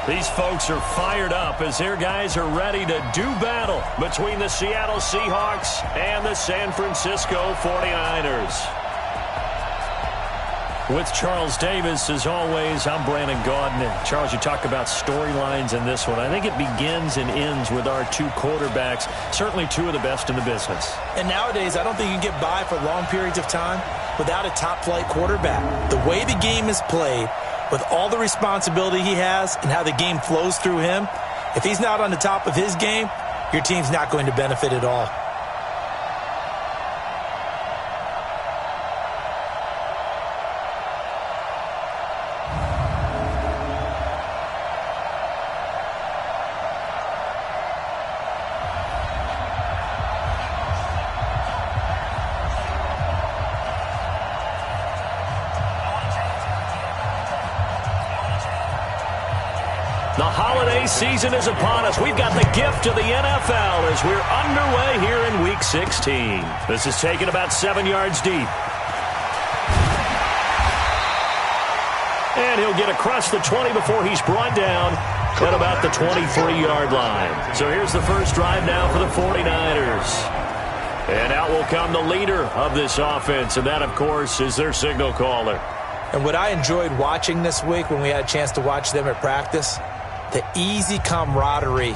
These folks are fired up as their guys are ready to do battle between the Seattle Seahawks and the San Francisco 49ers. With Charles Davis, as always, I'm Brandon Gaudin. And Charles, you talk about storylines in this one. I think it begins and ends with our two quarterbacks, certainly two of the best in the business. And nowadays, I don't think you can get by for long periods of time without a top-flight quarterback. The way the game is played, with all the responsibility he has and how the game flows through him, if he's not on the top of his game, your team's not going to benefit at all. The holiday season is upon us. We've got the gift of the NFL as we're underway here in Week 16. This is taken about 7 yards deep. And he'll get across the 20 before he's brought down at about the 23-yard line. So here's the first drive now for the 49ers. And out will come the leader of this offense, and that, of course, is their signal caller. And what I enjoyed watching this week when we had a chance to watch them at practice, the easy camaraderie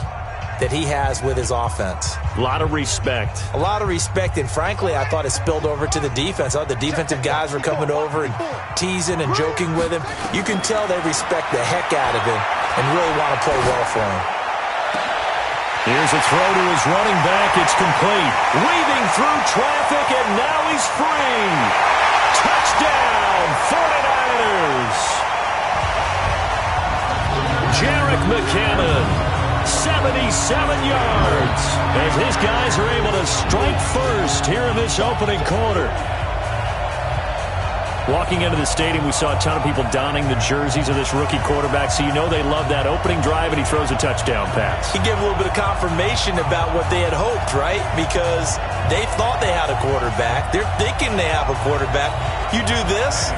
that he has with his offense. A lot of respect. A lot of respect, and frankly, I thought it spilled over to the defense. The defensive guys were coming over and teasing and joking with him. You can tell they respect the heck out of him and really want to play well for him. Here's a throw to his running back. It's complete. Weaving through traffic, and now he's free. Touchdown, 49ers. Jerick McKinnon, 77 yards, as his guys are able to strike first here in this opening quarter. Walking into the stadium, we saw a ton of people donning the jerseys of this rookie quarterback, so you know they love that opening drive, and he throws a touchdown pass. He gave a little bit of confirmation about what they had hoped, right? Because they thought they had a quarterback. They're thinking they have a quarterback. You do this,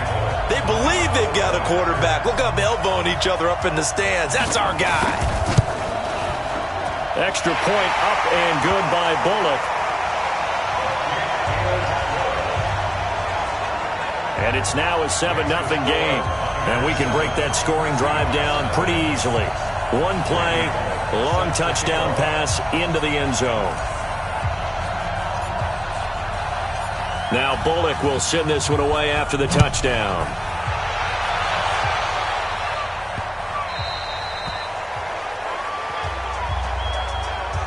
they believe they've got a quarterback. Look up, elbowing each other up in the stands. That's our guy. Extra point up and good by Bullock. And it's now a 7-0 game. And we can break that scoring drive down pretty easily. One play, long touchdown pass into the end zone. Now Bullock will send this one away after the touchdown.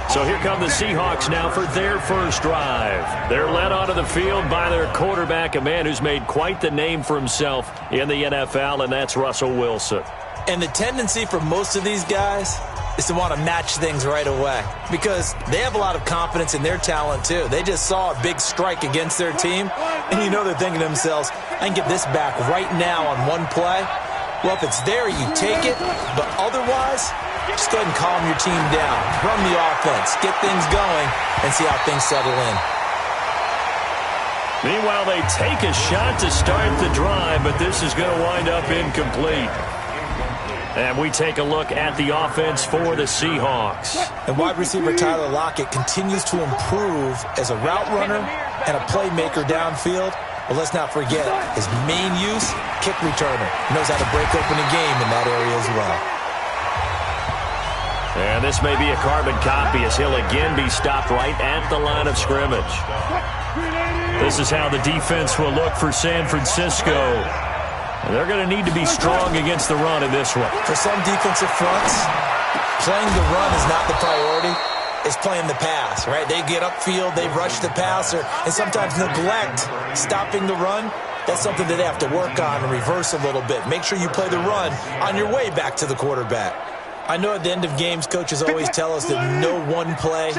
So here come the Seahawks now for their first drive. They're led onto the field by their quarterback, a man who's made quite the name for himself in the NFL, and that's Russell Wilson. And the tendency for most of these guys is to want to match things right away because they have a lot of confidence in their talent too. They just saw a big strike against their team, and you know they're thinking to themselves, I can get this back right now on one play. Well, if it's there, you take it, but otherwise, just go ahead and calm your team down. Run the offense, get things going, and see how things settle in. Meanwhile, they take a shot to start the drive, but this is going to wind up incomplete. And we take a look at the offense for the Seahawks. And wide receiver Tyler Lockett continues to improve as a route runner and a playmaker downfield. But let's not forget his main use, kick returner. Knows how to break open a game in that area as well. And this may be a carbon copy as he'll again be stopped right at the line of scrimmage. This is how the defense will look for San Francisco. And they're going to need to be strong against the run in this one. For some defensive fronts, playing the run is not the priority. It's playing the pass, right? They get upfield, they rush the passer, and sometimes neglect stopping the run. That's something that they have to work on and reverse a little bit. Make sure you play the run on your way back to the quarterback. I know at the end of games, coaches always tell us that no one play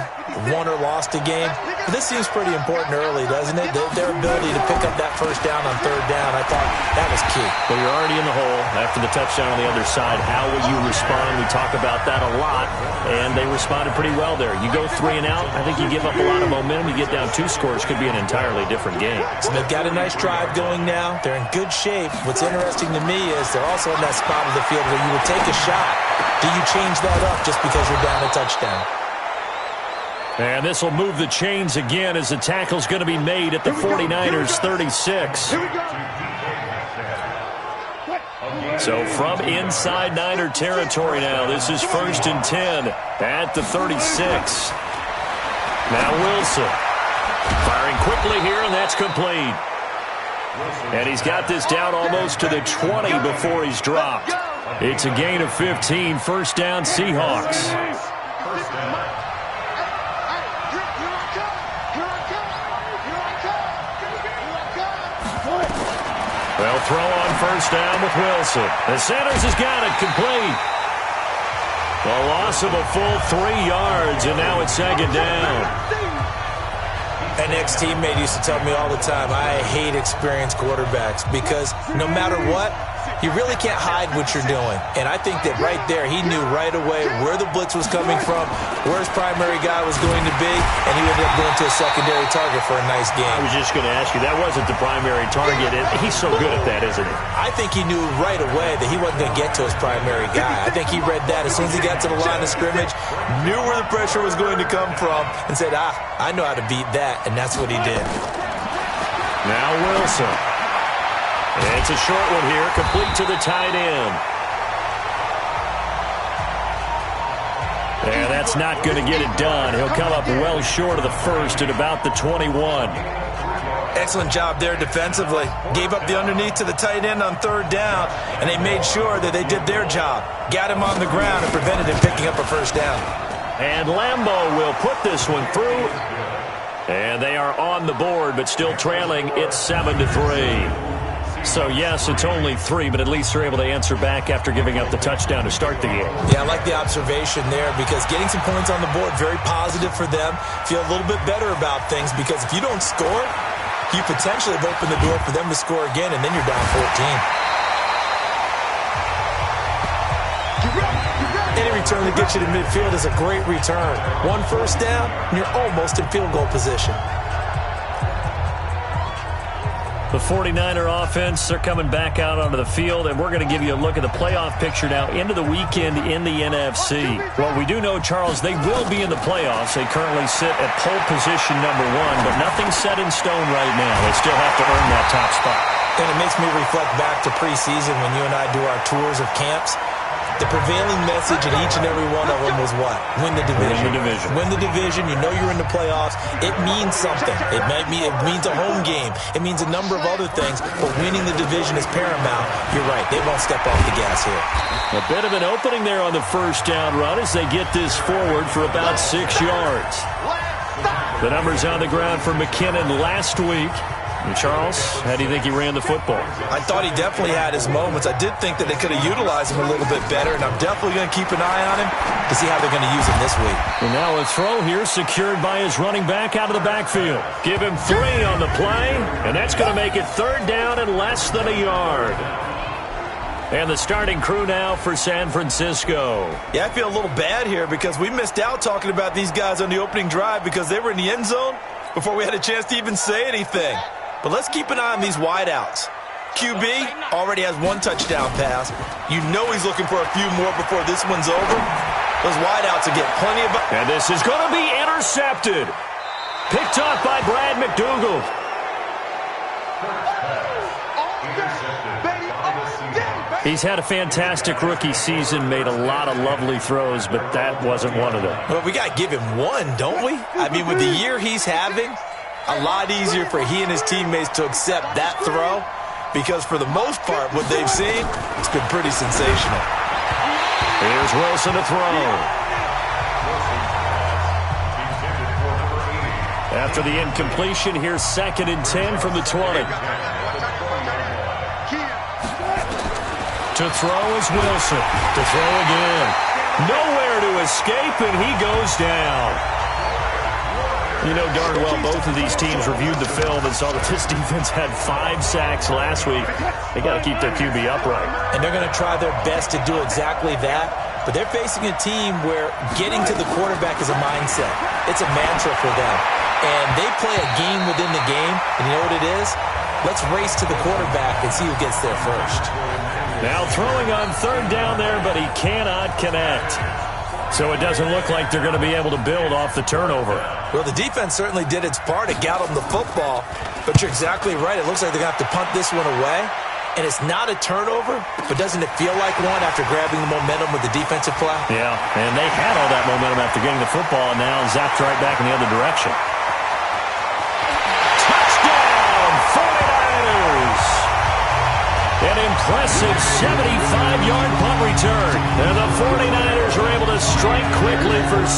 won or lost a game. But this seems pretty important early, doesn't it? Their ability to pick up that first down on third down, I thought that was key. Well, you're already in the hole after the touchdown on the other side. How will you respond We talk about that a lot, and they responded pretty well there. You go 3 and out, I think you give up a lot of momentum. You get down 2 scores, could be an entirely different game. So they've got a nice drive going now. They're in good shape. What's interesting to me is they're also in that spot of the field where you would take a shot. Do you change that up just because you're down a touchdown? And this will move the chains again as the tackle's going to be made at the 49ers 36. So from inside Niner territory now, this is 1st and 10 at the 36. Now Wilson firing quickly here, and that's complete. And he's got this down almost to the 20 before he's dropped. It's a gain of 15, 1st down Seahawks. They'll throw on 1st down with Wilson. The Sanders has got it complete. A loss of a full 3 yards, and now it's 2nd down. An ex-teammate used to tell me all the time, I hate experienced quarterbacks because no matter what, you really can't hide what you're doing. And I think that right there, he knew right away where the blitz was coming from, where his primary guy was going to be, and he ended up going to a secondary target for a nice game. I was just going to ask you, that wasn't the primary target. He's so good at that, isn't he? I think he knew right away that he wasn't going to get to his primary guy. I think he read that as soon as he got to the line of scrimmage, knew where the pressure was going to come from, and said, I know how to beat that, and that's what he did. Now Wilson. It's a short one here, complete to the tight end. And that's not going to get it done. He'll come up well short of the 1st at about the 21. Excellent job there defensively. Gave up the underneath to the tight end on 3rd down, and they made sure that they did their job. Got him on the ground and prevented him picking up a 1st down. And Lambeau will put this one through. And they are on the board, but still trailing. It's 7-3. So, yes, it's only 3, but at least they're able to answer back after giving up the touchdown to start the game. Yeah, I like the observation there because getting some points on the board, very positive for them. Feel a little bit better about things because if you don't score, you potentially have opened the door for them to score again, and then you're down 14. Any return that gets you to midfield is a great return. 1 1st down, and you're almost in field goal position. The 49er offense, they're coming back out onto the field, and we're going to give you a look at the playoff picture now into the weekend in the NFC. Well, we do know, Charles, they will be in the playoffs. They currently sit at pole position number 1, but nothing's set in stone right now. They still have to earn that top spot. And it makes me reflect back to preseason when you and I do our tours of camps. The prevailing message in each and every one of them was what? Win the division. Win the division. Win the division. You know you're in the playoffs. It means something. It means a home game. It means a number of other things, but winning the division is paramount. You're right. They won't step off the gas here. A bit of an opening there on the 1st down run as they get this forward for about 6 yards. The numbers on the ground for McKinnon last week. And Charles, how do you think he ran the football? I thought he definitely had his moments. I did think that they could have utilized him a little bit better, and I'm definitely going to keep an eye on him to see how they're going to use him this week. And now a throw here secured by his running back out of the backfield. Give him 3 on the play, and that's going to make it 3rd down and less than a yard. And the starting crew now for San Francisco. Yeah, I feel a little bad here because we missed out talking about these guys on the opening drive because they were in the end zone before we had a chance to even say anything. But let's keep an eye on these wideouts. QB already has 1 touchdown pass. You know he's looking for a few more before this one's over. Those wideouts will get plenty of... And this is going to be intercepted. Picked off by Brad McDougald. He's had a fantastic rookie season, made a lot of lovely throws, but that wasn't one of them. Well, we got to give him 1, don't we? I mean, with the year he's having, a lot easier for he and his teammates to accept that throw because for the most part, what they've seen, it's been pretty sensational. Here's Wilson to throw. After the incompletion, here's 2nd and 10 from the 20. To throw is Wilson. To throw again. Nowhere to escape, and he goes down. You know darn well both of these teams reviewed the film and saw that this defense had 5 sacks last week. They got to keep their QB upright. And they're going to try their best to do exactly that. but they're facing a team where getting to the quarterback is a mindset. It's a mantra for them. And they play a game within the game, and you know what it is? Let's race to the quarterback and see who gets there first. Now throwing on third down there, but he cannot connect. So it doesn't look like they're going to be able to build off the turnover. Well, the defense certainly did its part. It got them the football. But you're exactly right. It looks like they're going to have to punt this one away. And it's not a turnover, but doesn't it feel like one after grabbing the momentum with the defensive play? Yeah, and they had all that momentum after getting the football, and now zapped right back in the other direction. Touchdown, 49ers! An impressive 75-yard punt return. And the 49ers are able to strike quickly for 6.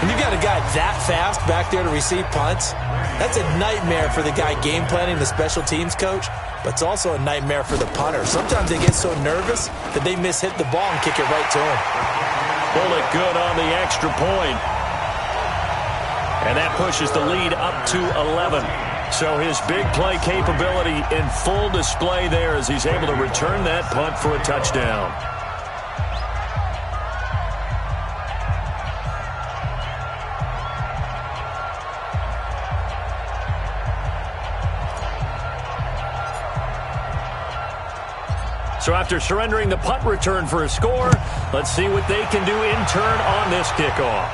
When you've got a guy that fast back there to receive punts, that's a nightmare for the guy game planning, the special teams coach, but it's also a nightmare for the punter. Sometimes they get so nervous that they hit the ball and kick it right to him. Pull it good on the extra point. And that pushes the lead up to 11. So his big play capability in full display there as he's able to return that punt for a touchdown. So after surrendering the punt return for a score, let's see what they can do in turn on this kickoff.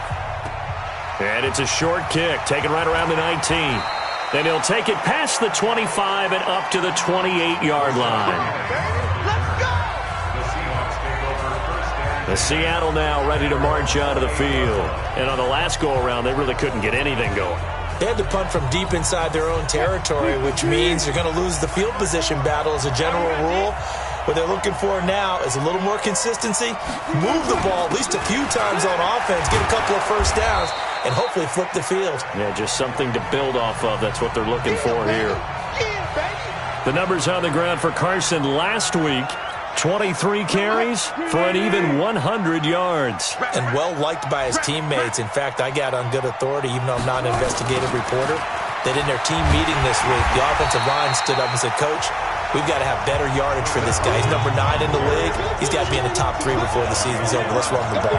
And it's a short kick, taken right around the 19. Then he'll take it past the 25 and up to the 28-yard line. The Seattle now ready to march out of the field. And on the last go-around, they really couldn't get anything going. They had to punt from deep inside their own territory, which means you're going to lose the field position battle as a general rule. What they're looking for now is a little more consistency, move the ball at least a few times on offense, get a couple of first downs, and hopefully flip the field. Yeah, just something to build off of. That's what they're looking for here. The numbers on the ground for Carson last week, 23 carries for an even 100 yards. And well-liked by his teammates. In fact, I got on good authority, even though I'm not an investigative reporter, that in their team meeting this week, the offensive line stood up and said, Coach, we've got to have better yardage for this guy. He's number 9 in the league. He's got to be in the top 3 before the season's over. Let's run the ball.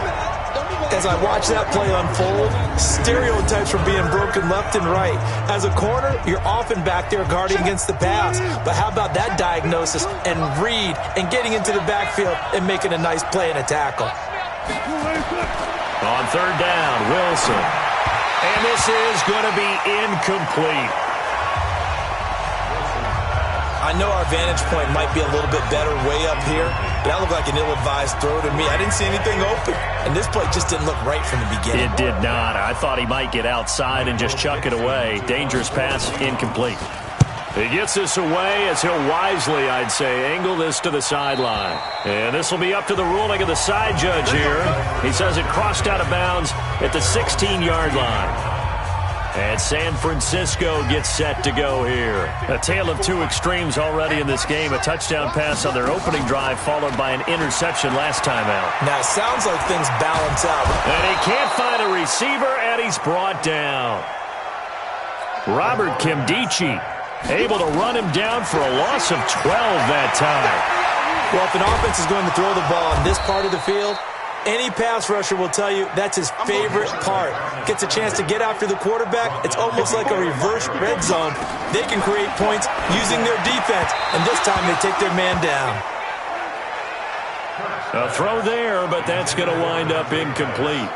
As I watch that play unfold, stereotypes are being broken left and right. As a corner, you're often back there guarding against the pass. But how about that diagnosis and read and getting into the backfield and making a nice play and a tackle? On third down, Wilson. And this is going to be incomplete. I know our vantage point might be a little bit better way up here, but that looked like an ill-advised throw to me. I didn't see anything open, and this play just didn't look right from the beginning. It did not. I thought he might get outside and just chuck it away. Dangerous pass, incomplete. He gets this away as he'll wisely, I'd say, angle this to the sideline. And this will be up to the ruling of the side judge here. He says it crossed out of bounds at the 16-yard line. And San Francisco gets set to go here. A tale of two extremes already in this game. A touchdown pass on their opening drive followed by an interception last time out. Now, it sounds like things balance out. And he can't find a receiver, and he's brought down. Robert Kimdichie able to run him down for a loss of 12 that time. Well, if an offense is going to throw the ball in this part of the field, any pass rusher will tell you that's his favorite part. Gets a chance to get after the quarterback. It's almost like a reverse red zone. They can create points using their defense, and this time they take their man down. A throw there, but that's going to wind up incomplete.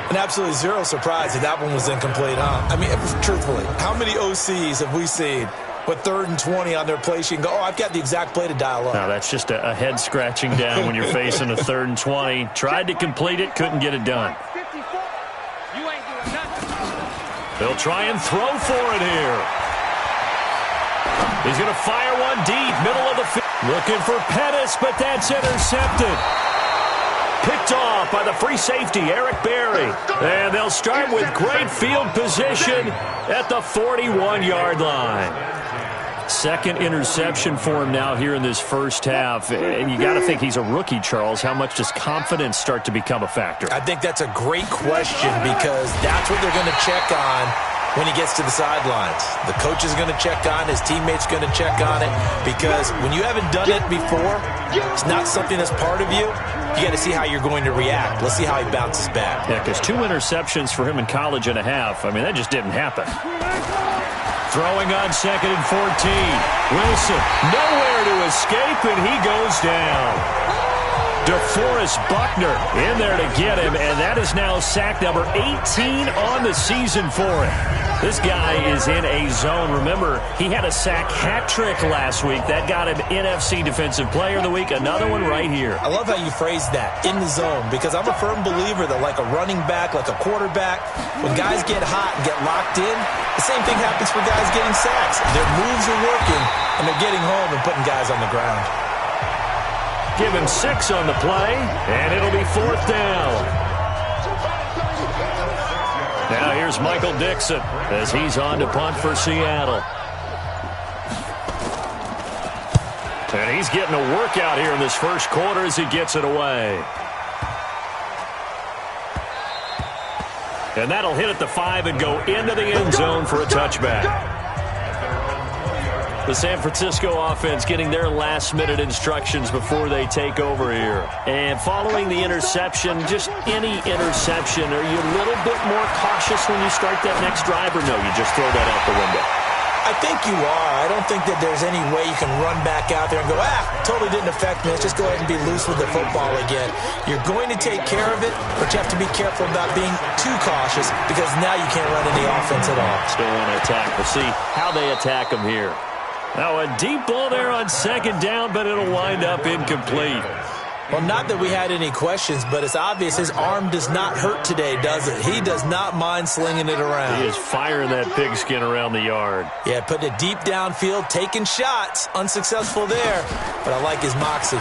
And absolutely zero surprise that one was incomplete, huh? I mean, truthfully, how many OCs have we seen with 3rd and 20 on their play sheet and go, oh, I've got the exact play to dial up? No, that's just a head scratching down when you're facing a 3rd and 20. Tried to complete it, couldn't get it done. They'll try and throw for it here. He's going to fire one deep, middle of the field. Looking for Pettis, but that's intercepted. Picked off by the free safety, Eric Berry. And they'll start with great field position at the 41-yard line. Second interception for him now here in this first half. And you got to think he's a rookie, Charles. How much does confidence start to become a factor? I think that's a great question because that's what they're going to check on when he gets to the sidelines. The coach is going to check on it. His teammates going to check on it, because when you haven't done it before, it's not something that's part of you. You got to see how you're going to react. Let's see how he bounces back. Yeah, because 2 interceptions for him in college and a half. I mean, that just didn't happen. Throwing on 2nd and 14. Wilson, nowhere to escape, and he goes down. DeForest Buckner in there to get him, and that is now sack number 18 on the season for him. This guy is in a zone. Remember, he had a sack hat trick last week. That got him NFC Defensive Player of the Week. Another one right here. I love how you phrase that, in the zone, because I'm a firm believer that like a running back, like a quarterback, when guys get hot and get locked in, the same thing happens for guys getting sacks. Their moves are working, and they're getting home and putting guys on the ground. Give him 6 on the play, and it'll be 4th down. Now here's Michael Dixon as he's on to punt for Seattle. And he's getting a workout here in this first quarter as he gets it away. And that'll hit at the 5 and go into the end zone for a touchback. The San Francisco offense getting their last-minute instructions before they take over here. And following the interception, just any interception, are you a little bit more cautious when you start that next drive, or no, you just throw that out the window? I think you are. I don't think that there's any way you can run back out there and go, totally didn't affect me. Let's just go ahead and be loose with the football again. You're going to take care of it, but you have to be careful about being too cautious, because now you can't run any offense at all. Still want to attack. We'll see how they attack them here. Now a deep ball there on 2nd down, but it'll wind up incomplete. Well, not that we had any questions, but it's obvious his arm does not hurt today, does it? He does not mind slinging it around. He is firing that pigskin around the yard. Yeah, putting it deep downfield, taking shots. Unsuccessful there, but I like his moxie.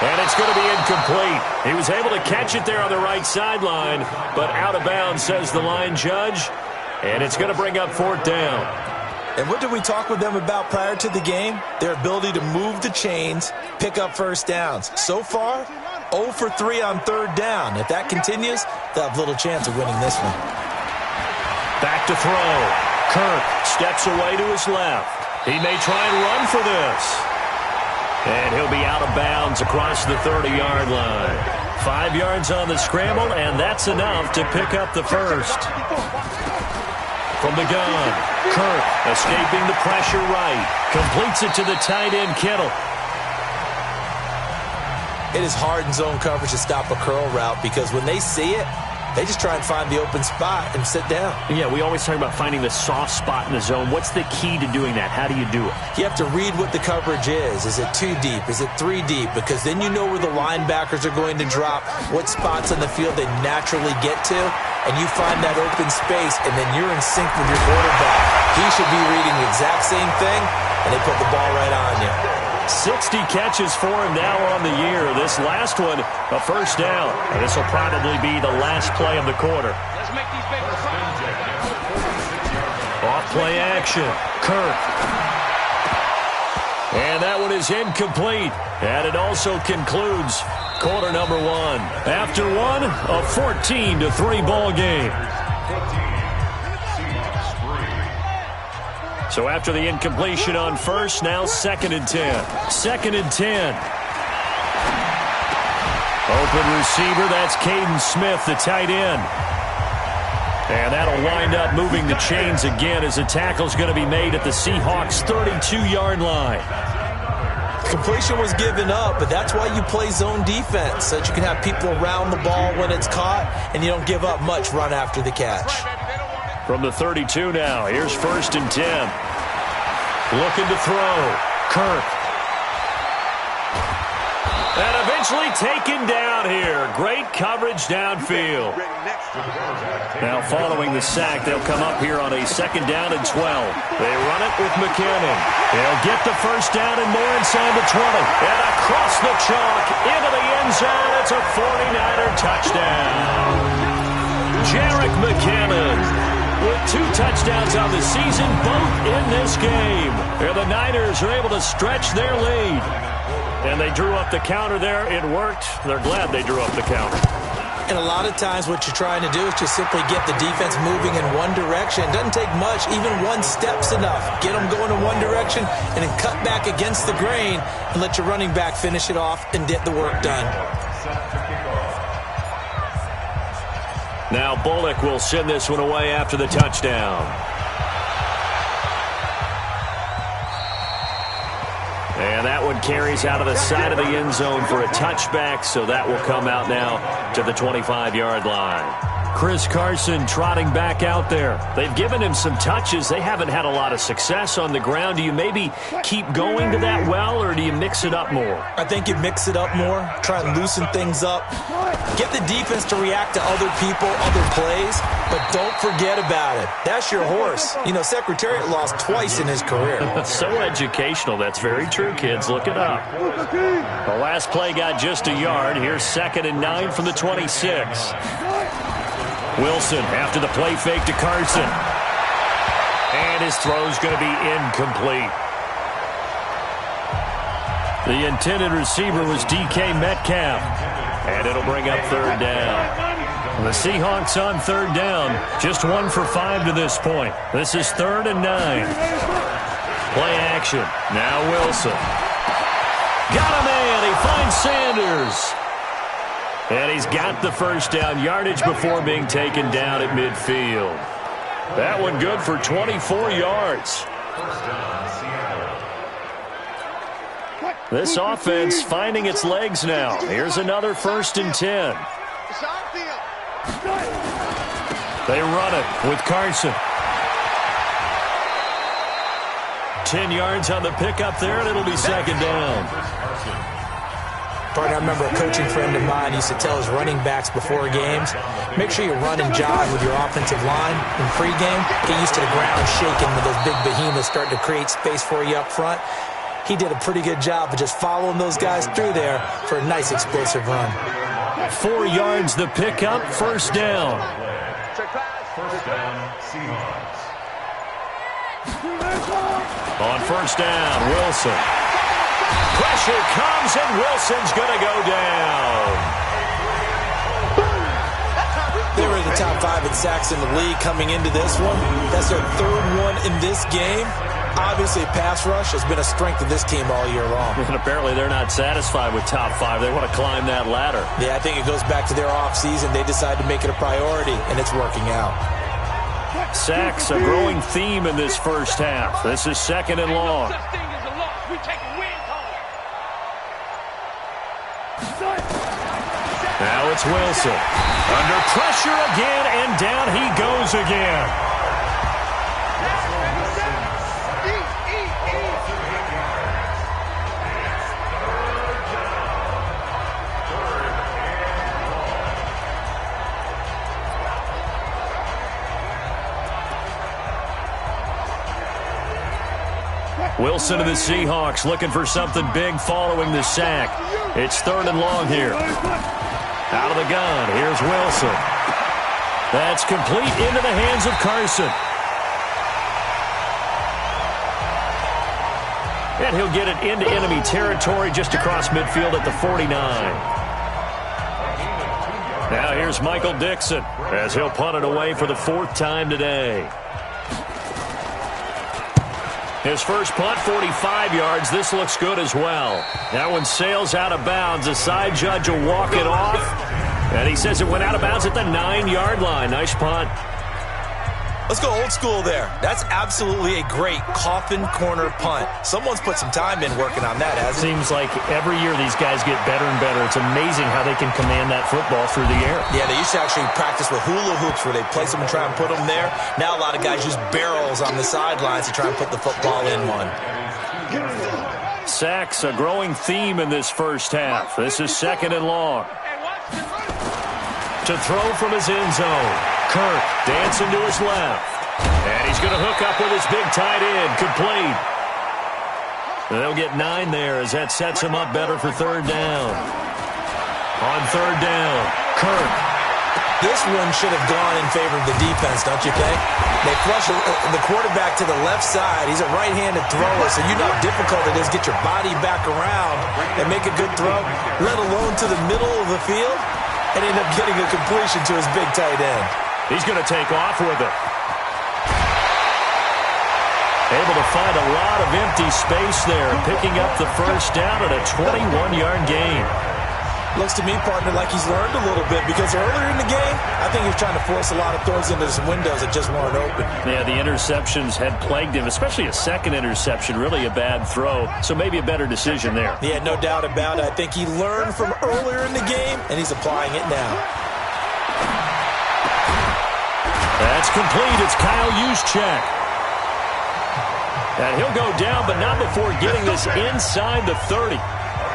And it's going to be incomplete. He was able to catch it there on the right sideline, but out of bounds, says the line judge. And it's going to bring up 4th down. And what did we talk with them about prior to the game? Their ability to move the chains, pick up first downs. So far, 0 for 3 on 3rd down. If that continues, they'll have little chance of winning this one. Back to throw. Kirk steps away to his left. He may try and run for this. And he'll be out of bounds across the 30-yard line. 5 yards on the scramble, and that's enough to pick up the first. From the gun, Kirk escaping the pressure right. Completes it to the tight end, Kittle. It is hard in zone coverage to stop a curl route, because when they see it, they just try and find the open spot and sit down. Yeah, we always talk about finding the soft spot in the zone. What's the key to doing that? How do you do it? You have to read what the coverage is. Is it 2 deep? Is it 3 deep? Because then you know where the linebackers are going to drop, what spots on the field they naturally get to, and you find that open space, and then you're in sync with your quarterback. He should be reading the exact same thing, and they put the ball right on you. 60 catches for him now on the year. This last one, a first down. And this will probably be the last play of the quarter. Off play action. Kirk. And that one is incomplete. And it also concludes quarter number 1. After one, a 14-3 ball game. So after the incompletion on first, now 2nd and 10. 2nd and 10. Open receiver, that's Caden Smith, the tight end. And that'll wind up moving the chains again as a tackle's going to be made at the Seahawks' 32-yard line. Completion was given up, but that's why you play zone defense, so that you can have people around the ball when it's caught, and you don't give up much run after the catch. From the 32 now, here's 1st and 10. Looking to throw. Kirk. And eventually taken down here. Great coverage downfield. Now following the sack, they'll come up here on a 2nd down and 12. They run it with McKinnon. They'll get the first down and more inside the 20. And across the chalk into the end zone. It's a 49er touchdown. Jerick McKinnon with 2 touchdowns on the season, both in this game. And the Niners are able to stretch their lead. And they drew up the counter there. It worked. They're glad they drew up the counter. And a lot of times what you're trying to do is just simply get the defense moving in one direction. It doesn't take much. Even one step's enough. Get them going in one direction and then cut back against the grain and let your running back finish it off and get the work done. Now Bullock will send this one away after the touchdown. And that one carries out of the side of the end zone for a touchback, so that will come out now to the 25-yard line. Chris Carson trotting back out there. They've given him some touches. They haven't had a lot of success on the ground. Do you maybe keep going to that well, or do you mix it up more? I think you mix it up more, try and loosen things up. Get the defense to react to other people, other plays, but don't forget about it. That's your horse. You know, Secretariat lost twice in his career. So educational. That's very true, kids. Look it up. The last play got just a yard. Here's 2nd and 9 from the 26. Wilson after the play fake to Carson. And his throw's going to be incomplete. The intended receiver was DK Metcalf. And it'll bring up 3rd down. The Seahawks on 3rd down. Just 1 for 5 to this point. This is 3rd and 9. Play action. Now Wilson. Got a man. He finds Sanders. And he's got the first down yardage before being taken down at midfield. That one good for 24 yards. This offense finding its legs now. Here's another 1st and 10. They run it with Carson. 10 yards on the pickup there, and it'll be 2nd down. I remember a coaching friend of mine used to tell his running backs before games, make sure you run and jog with your offensive line in pregame. Get used to the ground shaking when those big behemoths start to create space for you up front. He did a pretty good job of just following those guys through there for a nice explosive run. 4 yards the pickup, 1st down. First down, Seahawks. On 1st down, Wilson. Pressure comes, and Wilson's going to go down. They were in the top 5 in sacks in the league coming into this one. That's their 3rd one in this game. Obviously, pass rush has been a strength of this team all year long. And apparently they're not satisfied with top 5. They want to climb that ladder. Yeah, I think it goes back to their offseason. They decided to make it a priority, and it's working out. Sacks, a growing theme in this first half. This is 2nd and long. Now it's Wilson. Under pressure again, and down he goes again. Wilson and the Seahawks looking for something big following the sack. It's 3rd and long here. Out of the gun, here's Wilson. That's complete into the hands of Carson. And he'll get it into enemy territory just across midfield at the 49. Now here's Michael Dixon as he'll punt it away for the 4th time today. His first punt, 45 yards. This looks good as well. That one sails out of bounds. The side judge will walk it off. And he says it went out of bounds at the 9-yard line. Nice punt. Let's go old school there. That's absolutely a great coffin corner punt. Someone's put some time in working on that, hasn't it? Seems like every year these guys get better and better. It's amazing how they can command that football through the air. Yeah, they used to actually practice with hula hoops where they place them and try and put them there. Now a lot of guys use barrels on the sidelines to try and put the football in one. Sacks, a growing theme in this first half. This is 2nd and long. To throw from his end zone. Kirk dancing to his left. And he's going to hook up with his big tight end. Complete. They'll get 9 there as that sets him up better for 3rd down. On 3rd down, Kirk. This one should have gone in favor of the defense, don't you think? They flush the quarterback to the left side. He's a right-handed thrower, so you know how difficult it is to get your body back around and make a good throw, let alone to the middle of the field. and ended up getting a completion to his big tight end. He's going to take off with it. Able to find a lot of empty space there, picking up the first down at a 21-yard gain. Looks to me, partner, like he's learned a little bit, because earlier in the game, I think he was trying to force a lot of throws into some windows that just weren't open. Yeah, the interceptions had plagued him, especially a second interception, really a bad throw, so maybe a better decision there. Yeah, no doubt about it. I think he learned from earlier in the game, and he's applying it now. That's complete. It's Kyle Juszczyk. And he'll go down, but not before getting this inside the 30.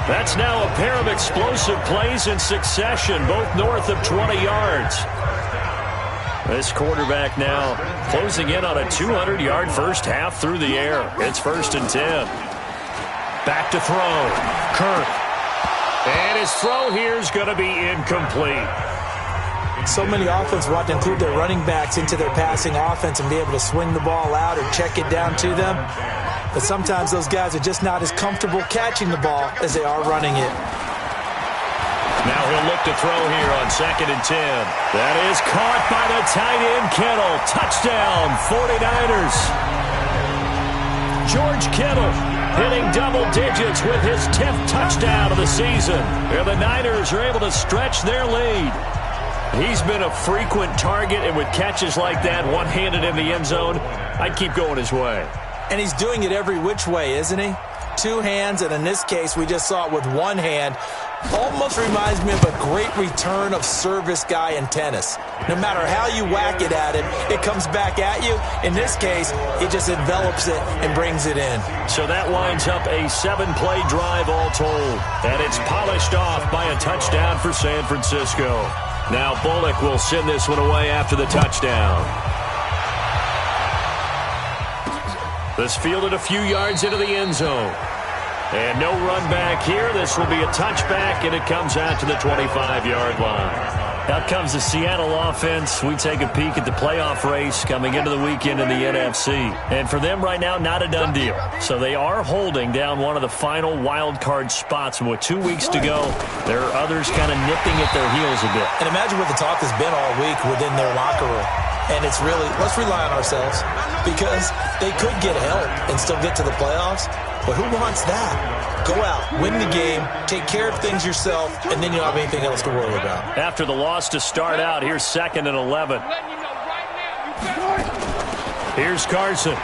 That's now a pair of explosive plays in succession, both north of 20 yards. This quarterback now closing in on a 200-yard first half through the air. It's 1st and 10. Back to throw. Kirk. And his throw here is going to be incomplete. So many offenses want to include their running backs into their passing offense and be able to swing the ball out or check it down to them. But sometimes those guys are just not as comfortable catching the ball as they are running it. Now he'll look to throw here on 2nd and 10. That is caught by the tight end, Kittle. Touchdown, 49ers. George Kittle hitting double digits with his 10th touchdown of the season. And the Niners are able to stretch their lead. He's been a frequent target, and with catches like that, one-handed in the end zone, I'd keep going his way. And he's doing it every which way, isn't he? 2 hands, and in this case, we just saw it with 1 hand. Almost reminds me of a great return of service guy in tennis. No matter how you whack it at him, it comes back at you. In this case, he just envelops it and brings it in. So that winds up a 7-play drive all told. And it's polished off by a touchdown for San Francisco. Now Bullock will send this one away after the touchdown. This fielded a few yards into the end zone. And no run back here. This will be a touchback, and it comes out to the 25-yard line. Out comes the Seattle offense. We take a peek at the playoff race coming into the weekend in the NFC. And for them right now, not a done deal. So they are holding down one of the final wild card spots. And with 2 weeks to go, there are others kind of nipping at their heels a bit. And imagine what the talk has been all week within their locker room. And it's really, let's rely on ourselves, because they could get help and still get to the playoffs. But who wants that? Go out, win the game, take care of things yourself, and then you don't have anything else to worry about. After the loss to start out, here's 2nd and 11. Here's Carson.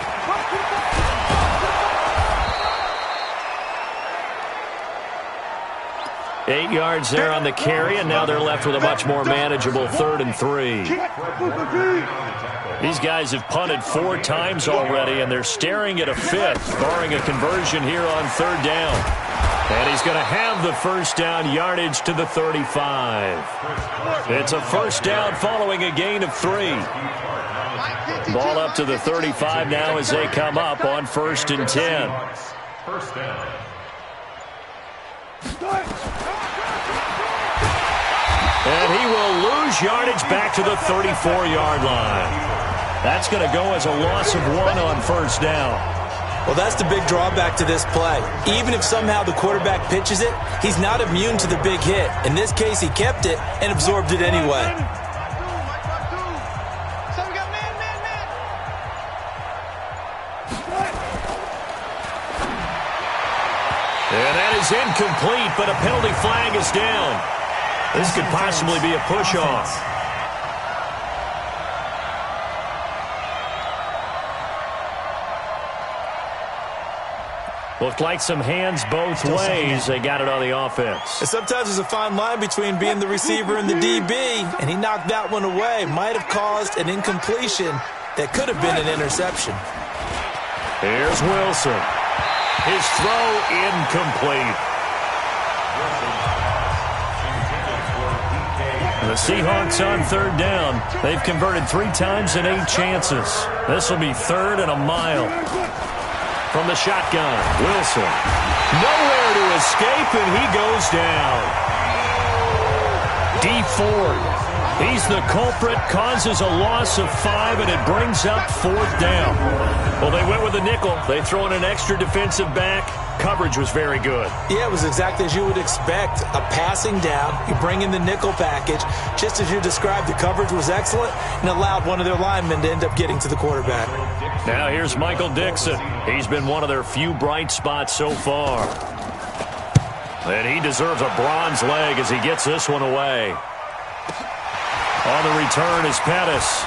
Eight yards there on the carry, and now they're left with a much more manageable 3rd and 3. These guys have punted 4 times already, and they're staring at a 5th, barring a conversion here on 3rd down. And he's going to have the first down yardage to the 35. It's a first down following a gain of 3. Ball up to the 35 now as they come up on 1st and 10. First down. And he will lose yardage back to the 34-yard line. That's going to go as a loss of 1 on 1st down. Well, that's the big drawback to this play. Even if somehow the quarterback pitches it, he's not immune to the big hit. In this case, he kept it and absorbed it anyway. And that is incomplete, but a penalty flag is down. This could possibly be a push-off. Looked like some hands both ways. They got it on the offense. And sometimes there's a fine line between being the receiver and the DB, and he knocked that one away. Might have caused an incompletion that could have been an interception. Here's Wilson. His throw incomplete. The Seahawks on 3rd down. They've converted 3 times in 8 chances. This will be 3rd and a mile. From the shotgun, Wilson. Nowhere to escape, and he goes down. D Ford He's the culprit, causes a loss of 5, and it brings up 4th down. Well, they went with a nickel. They throw in an extra defensive back. Coverage was very good. Yeah, it was exactly as you would expect. A passing down, you bring in the nickel package. Just as you described, the coverage was excellent and allowed one of their linemen to end up getting to the quarterback. Now here's Michael Dixon. He's been one of their few bright spots so far. And he deserves a bronze leg as he gets this one away. On the return is Pettis.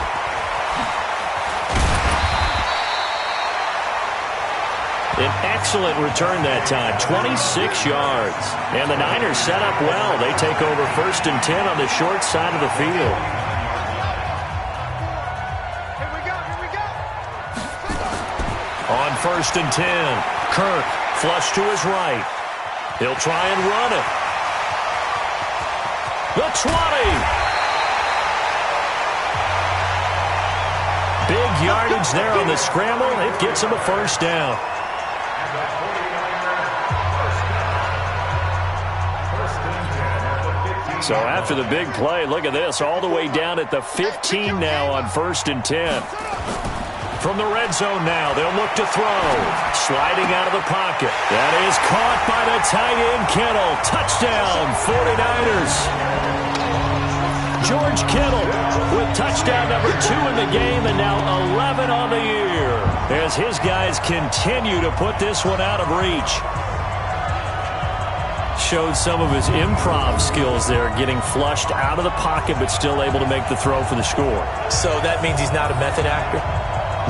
An excellent return that time, 26 yards. And the Niners set up well. They take over 1st and 10 on the short side of the field. Here we go. On 1st and 10, Kirk flush to his right. He'll try and run it. The 20. Big yardage there on the scramble. It gets him a 1st down. So after the big play, look at this, all the way down at the 15 now on 1st and 10. From the red zone now, they'll look to throw. Sliding out of the pocket. That is caught by the tight end, Kittle. Touchdown, 49ers. George Kittle with touchdown number 2 in the game and now 11 on the year as his guys continue to put this one out of reach. Showed some of his improv skills there, getting flushed out of the pocket but still able to make the throw for the score. So that means he's not a method actor?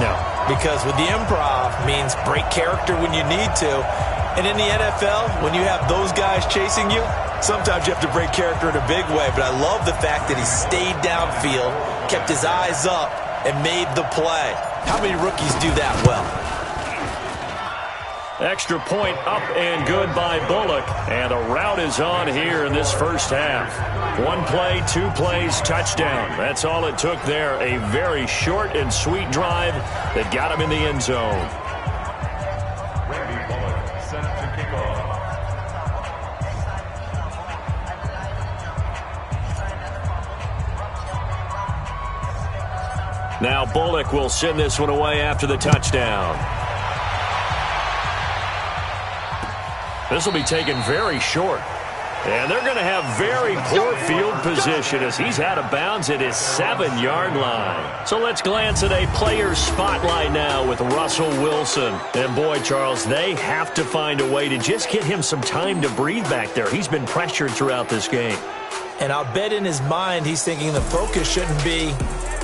No. Because with the improv means break character when you need to. And in the NFL, when you have those guys chasing you, sometimes you have to break character in a big way. But I love the fact that he stayed downfield, kept his eyes up, and made the play. How many rookies do that well? Extra point up and good by Bullock. And the route is on here in this first half. 1 play, 2 plays, touchdown. That's all it took there. A very short and sweet drive that got him in the end zone. Now Bullock will send this one away after the touchdown. This will be taken very short. And they're going to have very poor field position as he's out of bounds at his 7-yard line. So let's glance at a player spotlight now with Russell Wilson. And boy, Charles, they have to find a way to just get him some time to breathe back there. He's been pressured throughout this game. And I'll bet in his mind he's thinking the focus shouldn't be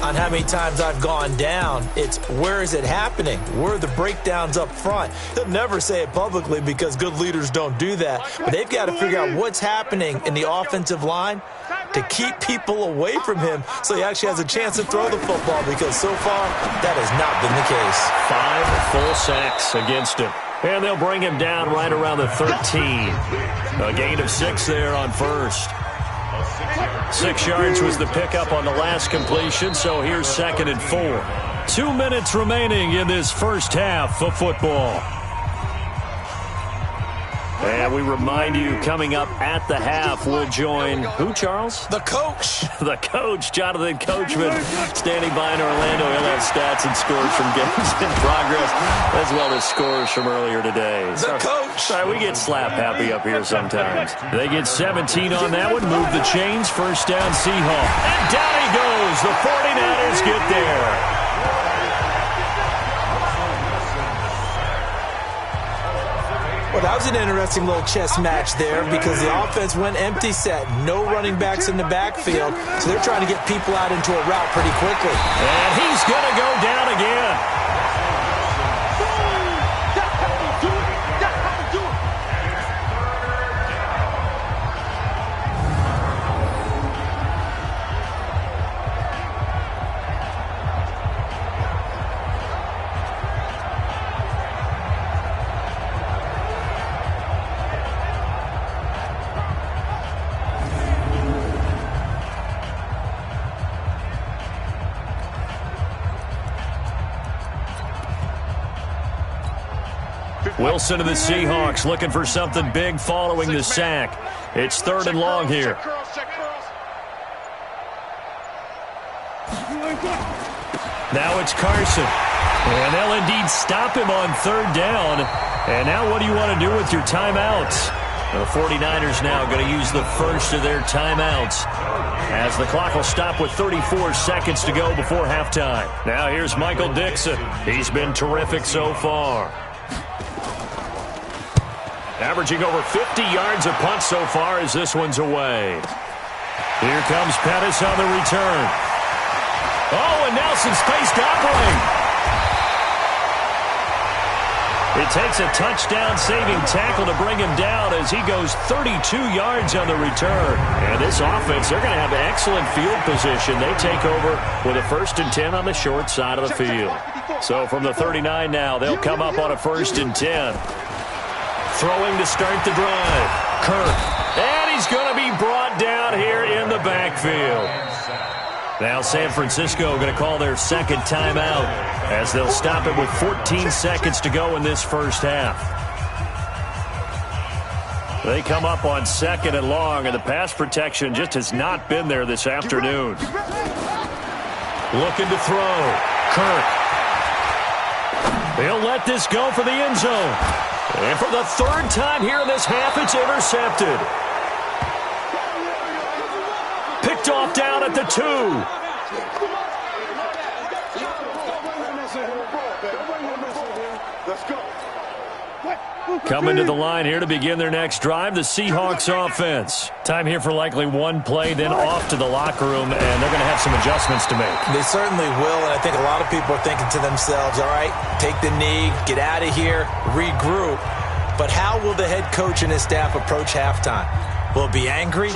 on how many times I've gone down. It's where is it happening? Where are the breakdowns up front? He'll never say it publicly because good leaders don't do that. But they've got to figure out what's happening in the offensive line to keep people away from him so he actually has a chance to throw the football, because so far that has not been the case. 5 full sacks against him. And they'll bring him down right around the 13. A gain of 6 there on first. 6 yards was the pickup on the last completion, so here's 2nd and 4. 2 minutes remaining in this first half of football. And we remind you, coming up at the half, we'll join who, Charles? The coach. The coach, Jonathan Coachman, standing by in Orlando. He'll have stats and scores from games in progress, as well as scores from earlier today. The coach. Sorry, we get slap happy up here sometimes. They get 17 on that one, move the chains, 1st down Seahawks. And down he goes. The 49ers get there. Well, that was an interesting little chess match there because the offense went empty set. No running backs in the backfield, so they're trying to get people out into a route pretty quickly. And he's going to go down again. Wilson of the Seahawks looking for something big following the sack. It's 3rd and long here. Now it's Carson. And they'll indeed stop him on third down. And now what do you want to do with your timeouts? The 49ers now going to use the first of their timeouts as the clock will stop with 34 seconds to go before halftime. Now here's Michael Dixon. He's been terrific so far. Averaging over 50 yards a punt so far as this one's away. Here comes Pettis on the return. Oh, and Nelson's space to operate. It takes a touchdown-saving tackle to bring him down as he goes 32 yards on the return. And this offense, they're going to have excellent field position. They take over with a 1st and 10 on the short side of the field. So from the 39 now, they'll come up on a 1st and 10. Throwing to start the drive. Kirk. And he's going to be brought down here in the backfield. Now San Francisco going to call their second timeout as they'll stop it with 14 seconds to go in this first half. They come up on 2nd and long, and the pass protection just has not been there this afternoon. Looking to throw. Kirk. He'll let this go for the end zone. And for the 3rd time here in this half, it's intercepted. Picked off down at the 2. Coming to the line here to begin their next drive, the Seahawks offense. Time here for likely one play, then off to the locker room, and they're going to have some adjustments to make. They certainly will, and I think a lot of people are thinking to themselves, all right, take the knee, get out of here, regroup. But how will the head coach and his staff approach halftime? Will it be angry?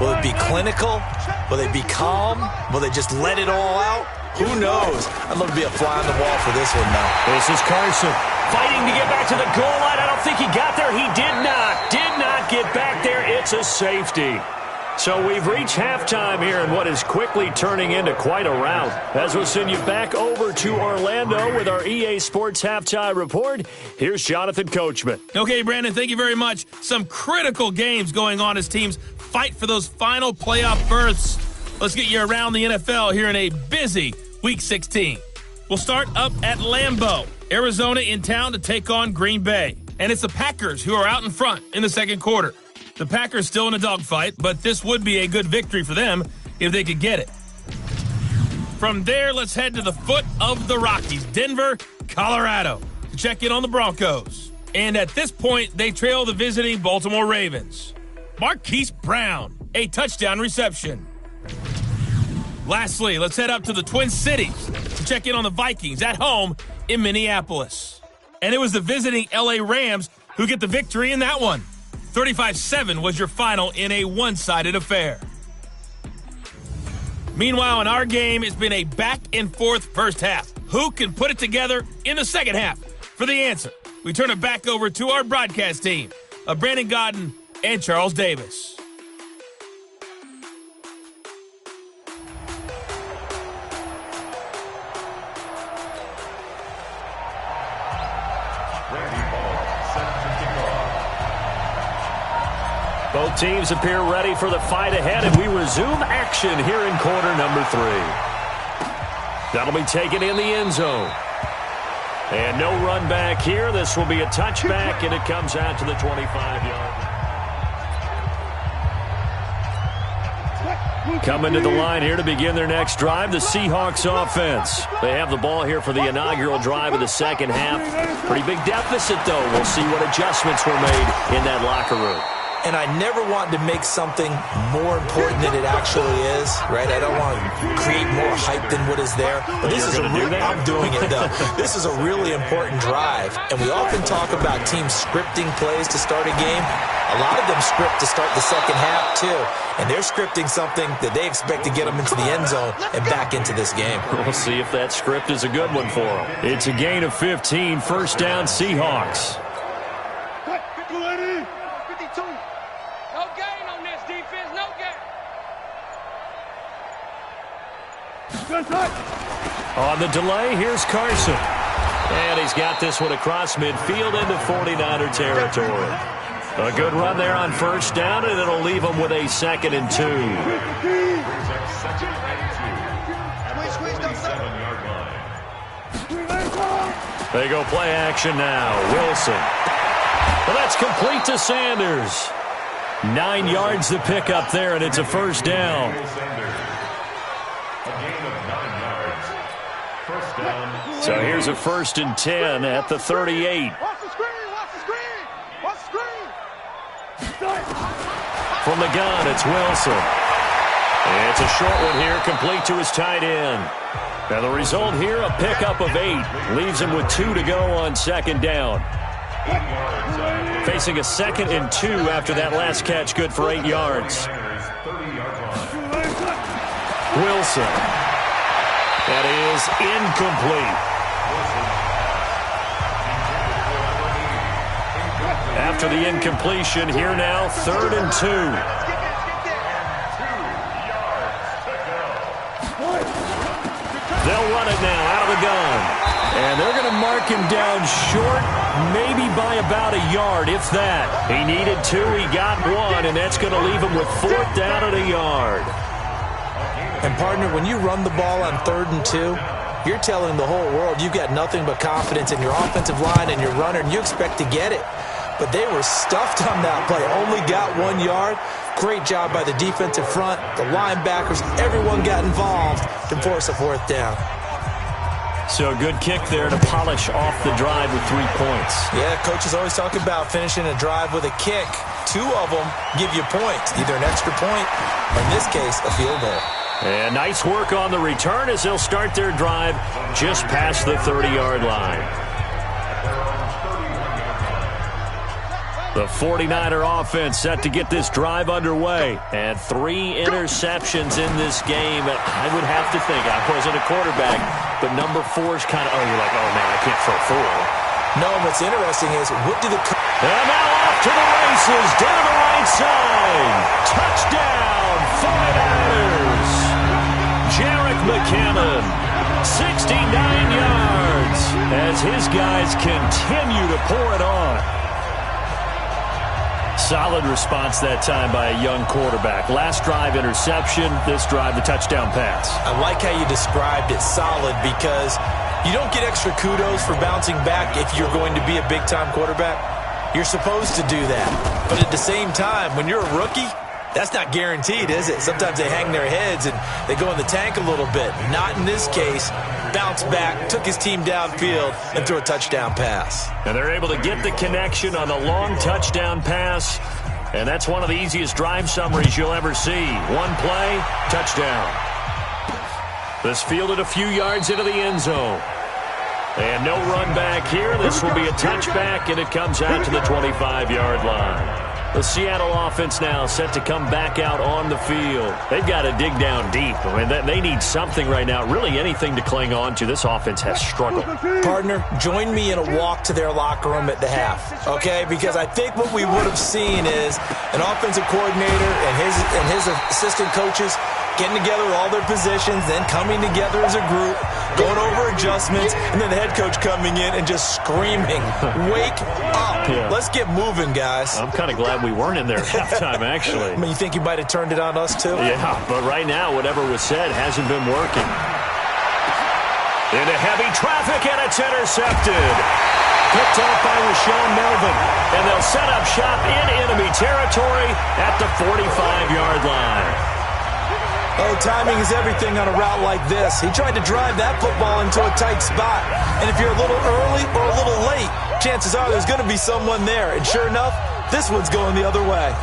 Will it be clinical? Will they be calm? Will they just let it all out? Who knows? I'd love to be a fly on the wall for this one, though. This is Carson fighting to get back to the goal line. I don't think he got there. He did not get back there. It's a safety. So we've reached halftime here in what is quickly turning into quite a rout. As we'll send you back over to Orlando with our EA Sports Halftime Report, here's Jonathan Coachman. Okay, Brandon, thank you very much. Some critical games going on as teams fight for those final playoff berths. Let's get you around the NFL here in a busy Week 16. We'll start up at Lambeau, Arizona in town to take on Green Bay. And it's the Packers who are out in front in the second quarter. The Packers still in a dogfight, but this would be a good victory for them if they could get it. From there, let's head to the foot of the Rockies, Denver, Colorado, to check in on the Broncos. And at this point, they trail the visiting Baltimore Ravens. Marquise Brown, a touchdown reception. Lastly, let's head up to the Twin Cities to check in on the Vikings at home in Minneapolis. And it was the visiting LA Rams who get the victory in that one. 35-7 was your final in a one-sided affair. Meanwhile, in our game, it's been a back-and-forth first half. Who can put it together in the second half? For the answer, we turn it back over to our broadcast team of Brandon Godden and Charles Davis. Both teams appear ready for the fight ahead, and we resume action here in quarter number 3. That'll be taken in the end zone. And no run back here. This will be a touchback, and it comes out to the 25-yard. Coming to the line here to begin their next drive, the Seahawks offense. They have the ball here for the inaugural drive of the second half. Pretty big deficit, though. We'll see what adjustments were made in that locker room. And I never want to make something more important than it actually is, right? I don't want to create more hype than what is there. But this is I'm doing it, though. This is a really important drive. And we often talk about teams scripting plays to start a game. A lot of them script to start the second half, too. And they're scripting something that they expect to get them into the end zone and back into this game. We'll see if that script is a good one for them. It's a gain of 15, first down Seahawks. On the delay, here's Carson. And he's got this one across midfield into 49er territory. A good run there on first down, and it'll leave them with a 2nd and 2. They go play action now. Wilson. Well, that's complete to Sanders. 9 yards to pick up there, and it's a first down. So here's a 1st and 10 at the 38. Watch the screen, watch the screen, watch the screen. From the gun, it's Wilson. It's a short one here, complete to his tight end. Now the result here, a pickup of 8. Leaves him with 2 to go on 2nd down. Facing a 2nd and 2 after that last catch, good for 8 yards. Wilson. That is incomplete. After the incompletion, here now, 3rd and 2. They'll run it now out of the gun. And they're going to mark him down short, maybe by about a yard, if that. He needed 2, he got 1, and that's going to leave him with 4th down at a yard. And, partner, when you run the ball on 3rd and 2, you're telling the whole world you've got nothing but confidence in your offensive line and your runner, and you expect to get it. But they were stuffed on that play, only got 1 yard. Great job by the defensive front, the linebackers, everyone got involved to force a 4th down. So a good kick there to polish off the drive with 3 points. Yeah, coaches always talk about finishing a drive with a kick. 2 of them give you points, either an extra point or, in this case, a field goal. And nice work on the return as they'll start their drive just past the 30-yard line. The 49er offense set to get this drive underway. And 3 interceptions in this game. And I would have to think, I wasn't a quarterback, but number 4 is kind of, you're like, oh, man, I can't throw 4. No, what's interesting is, what do the... And now off to the races, down the right side. Touchdown, 49ers. Jerick McKinnon, 69 yards, as his guys continue to pour it on. Solid response that time by a young quarterback. Last drive, interception. This drive, the touchdown pass. I like how you described it, solid, because you don't get extra kudos for bouncing back if you're going to be a big-time quarterback. You're supposed to do that. But at the same time, when you're a rookie, that's not guaranteed, is it? Sometimes they hang their heads and they go in the tank a little bit. Not in this case. Bounced back, took his team downfield, and threw a touchdown pass. And they're able to get the connection on the long touchdown pass. And that's one of the easiest drive summaries you'll ever see. 1 play, touchdown. This fielded a few yards into the end zone. And no run back here. This will be a touchback, and it comes out to the 25-yard line. The Seattle offense now set to come back out on the field. They've got to dig down deep. I mean, they need something right now, really anything to cling on to. This offense has struggled. Partner, join me in a walk to their locker room at the half, okay? Because I think what we would have seen is an offensive coordinator and his assistant coaches getting together with all their positions, then coming together as a group, going over adjustments, and then the head coach coming in and just screaming, wake up. Yeah. Let's get moving, guys. I'm kind of glad we weren't in there at halftime, actually. I mean, you think you might have turned it on us, too? Yeah, but right now, whatever was said hasn't been working. Into heavy traffic, and it's intercepted. Picked off by Rashawn Melvin, and they'll set up shop in enemy territory at the 45-yard line. Oh, timing is everything on a route like this. He tried to drive that football into a tight spot. And if you're a little early or a little late, chances are there's going to be someone there. And sure enough, this one's going the other way.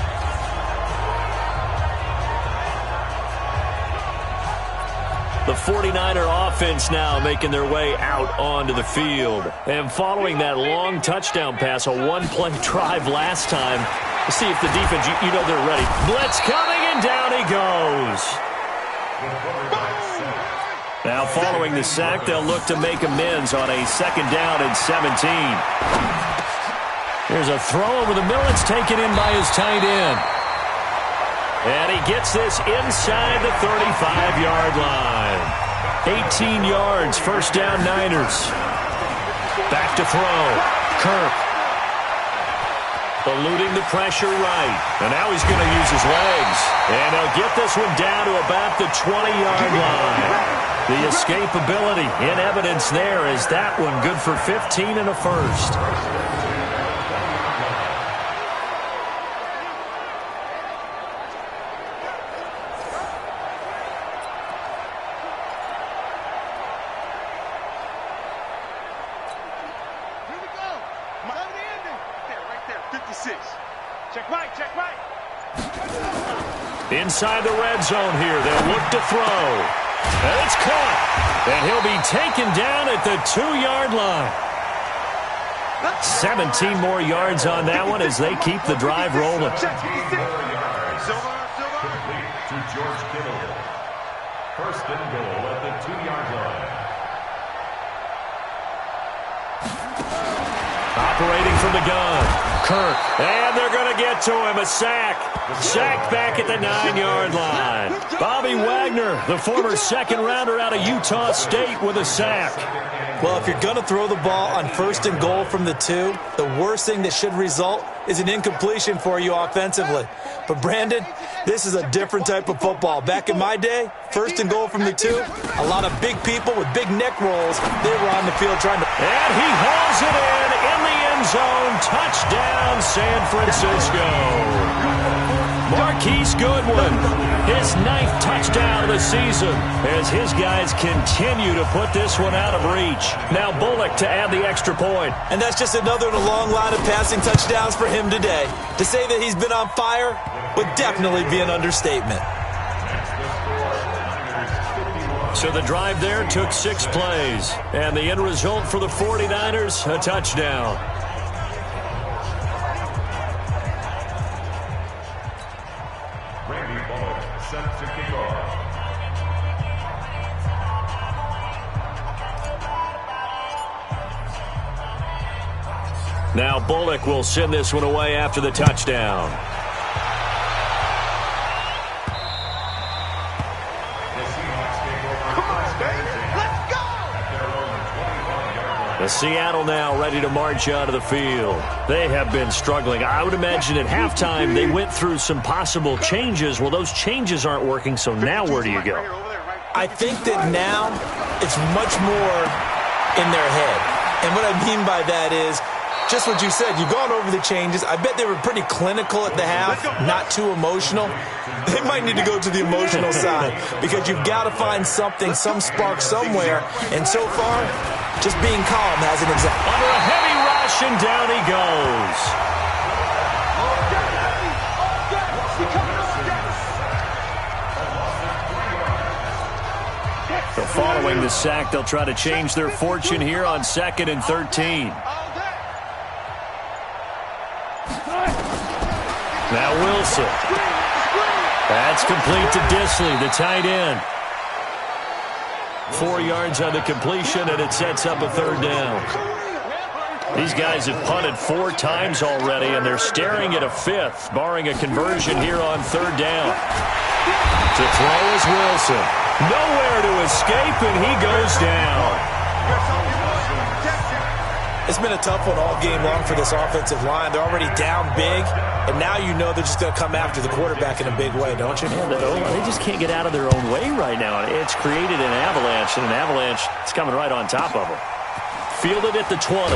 The 49er offense now making their way out onto the field. And following that long touchdown pass, a 1-play drive last time, let's see if the defense, you know they're ready. Blitz coming, and down he goes. Now following the sack, they'll look to make amends on a 2nd down and 17. Here's a throw over the middle. It's taken in by his tight end. And he gets this inside the 35-yard line. 18 yards, 1st down Niners. Back to throw. Kirk. Eluding the pressure right. And now he's going to use his legs. And they'll get this one down to about the 20-yard line. The escapability in evidence there is that one good for 15 and a first. Here we go. Come the ending. There, right there. 56. Check right, check right. Inside the red zone here, they'll look to throw. And it's caught. And he'll be taken down at the 2-yard line. 17 more yards on that one as they keep the drive rolling. Complete to George Kittle. First and goal at the 2-yard line. Operating from the gun. Kirk. And they're going to get to him. A sack. Sacked back at the 9-yard line. Bobby Wagner, the former second-rounder out of Utah State, with a sack. Well, if you're going to throw the ball on first and goal from the 2, the worst thing that should result is an incompletion for you offensively. But, Brandon, this is a different type of football. Back in my day, first and goal from the 2, a lot of big people with big neck rolls, they were on the field trying to... And he hauls it in the end zone. Touchdown, San Francisco. Marquise Goodwin, his 9th touchdown of the season as his guys continue to put this one out of reach. Now Bullock to add the extra point. And that's just another in a long line of passing touchdowns for him today. To say that he's been on fire would definitely be an understatement. So the drive there took 6 plays. And the end result for the 49ers, a touchdown. Set to kick off. Now Bullock will send this one away after the touchdown. Come on, baby. Let's go. The Seattle now ready to march out of the field. They have been struggling. I would imagine at halftime they went through some possible changes. Well, those changes aren't working, so now where do you go? I think that now it's much more in their head. And what I mean by that is just what you said. You've gone over the changes. I bet they were pretty clinical at the half, not too emotional. They might need to go to the emotional side because you've got to find something, some spark somewhere. And so far, just being calm hasn't exactly. Under a heavy rush, and down he goes. So following the sack, they'll try to change their fortune here on 2nd and 13. Now Wilson. That's complete to Disley, the tight end. 4 yards on the completion, and it sets up a 3rd down. These guys have punted 4 times already, and they're staring at a 5th, barring a conversion here on 3rd down. To throw is Wilson. Nowhere to escape, and he goes down. It's been a tough one all game long for this offensive line. They're already down big, and now you know they're just going to come after the quarterback in a big way, don't you? Yeah, they just can't get out of their own way right now. It's created an avalanche, and an avalanche is coming right on top of them. Fielded at the 20.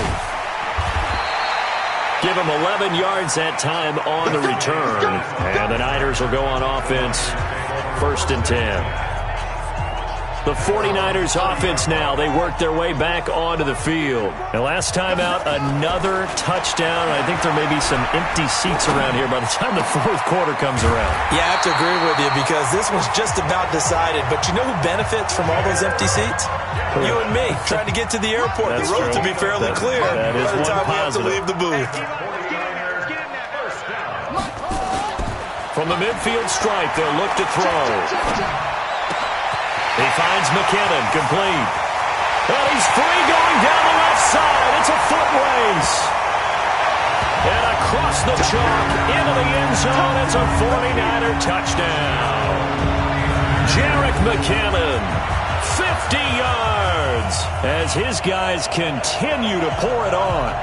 Give them 11 yards that time on the return. And the Niners will go on offense, 1st and 10. The 49ers offense now, they work their way back onto the field. And last time out, another touchdown. I think there may be some empty seats around here by the time the 4th quarter comes around. Yeah, I have to agree with you because this one's just about decided. But you know who benefits from all those empty seats? You and me, trying to get to the airport. That's the road true. to be fairly clear that is by the time one we have to positive. leave the booth. From the midfield stripe, they'll look to throw. He finds McKinnon, complete. And he's free going down the left side. It's a foot race. And across the chalk, into the end zone, it's a 49er touchdown. Jerick McKinnon, 50 yards, as his guys continue to pour it on.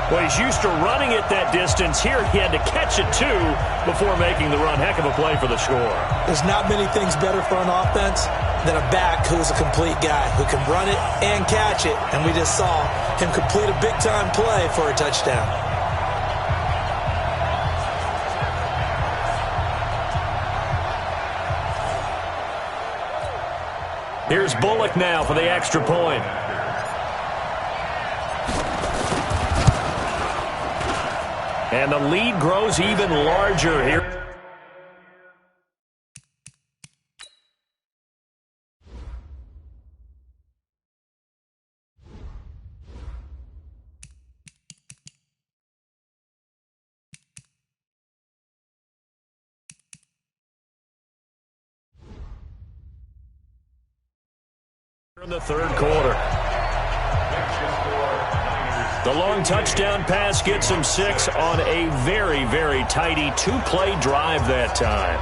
Well, he's used to running it that distance. Here, he had to catch it, too, before making the run. Heck of a play for the score. There's not many things better for an offense than a back who's a complete guy, who can run it and catch it. And we just saw him complete a big-time play for a touchdown. Here's Bullock now for the extra point. And the lead grows even larger here. In the third quarter. The long touchdown pass gets him 6 on a very, very tidy 2-play drive that time.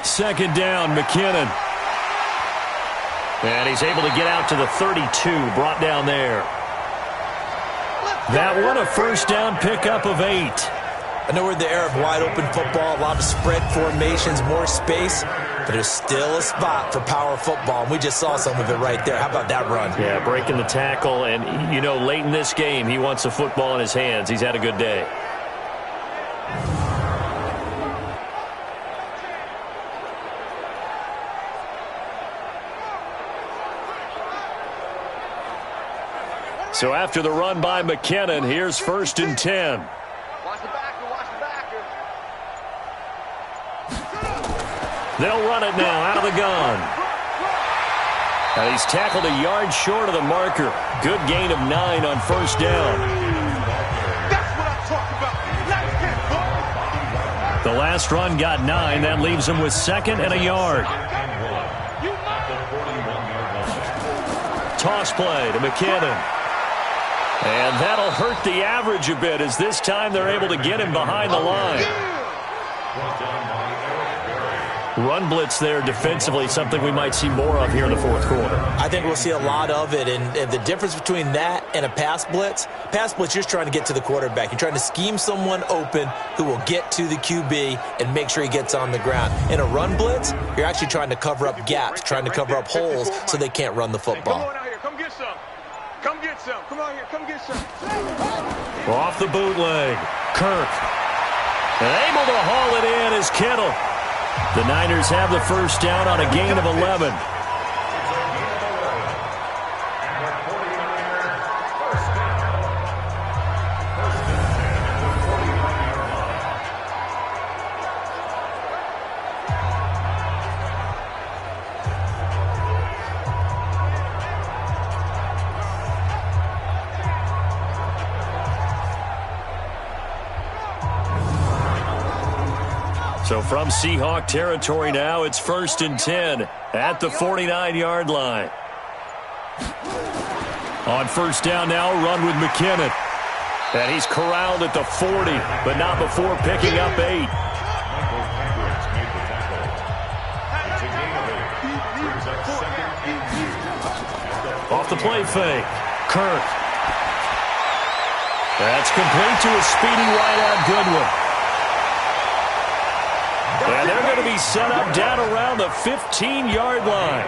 Second down, McKinnon. And he's able to get out to the 32, brought down there. That one, a first down pickup of 8. I know we're in the era of wide-open football, a lot of spread formations, more space, but there's still a spot for power football, and we just saw some of it right there. How about that run? Yeah, breaking the tackle, and, you know, late in this game, he wants the football in his hands. He's had a good day. So after the run by McKinnon, here's 1st and 10. Watch the backer, watch the backer. They'll run it now out of the gun. And he's tackled a yard short of the marker. Good gain of 9 on first down. That's what I'm talking about. Nice hit, boy. The last run got 9. That leaves him with 2nd and a yard. Toss play to McKinnon. And that'll hurt the average a bit as this time they're able to get him behind the line. Run blitz there defensively, something we might see more of here in the fourth quarter. I think we'll see a lot of it, and the difference between that and a pass blitz, you're just trying to get to the quarterback. You're trying to scheme someone open who will get to the QB and make sure he gets on the ground. In a run blitz, you're actually trying to cover up gaps, trying to cover up holes so they can't run the football. Come on out here, come get some. Come get some. Come on here, come get some. Off the bootleg, Kirk. And able to haul it in is Kittle. The Niners have the first down on a gain of 11. So from Seahawk territory now, it's 1st and 10 at the 49-yard line. On 1st down now, run with McKinnon. And he's corralled at the 40, but not before picking up 8. Off the play fake. Kirk. That's complete to a speedy wideout Goodwin. And they're going to be set up down around the 15-yard line.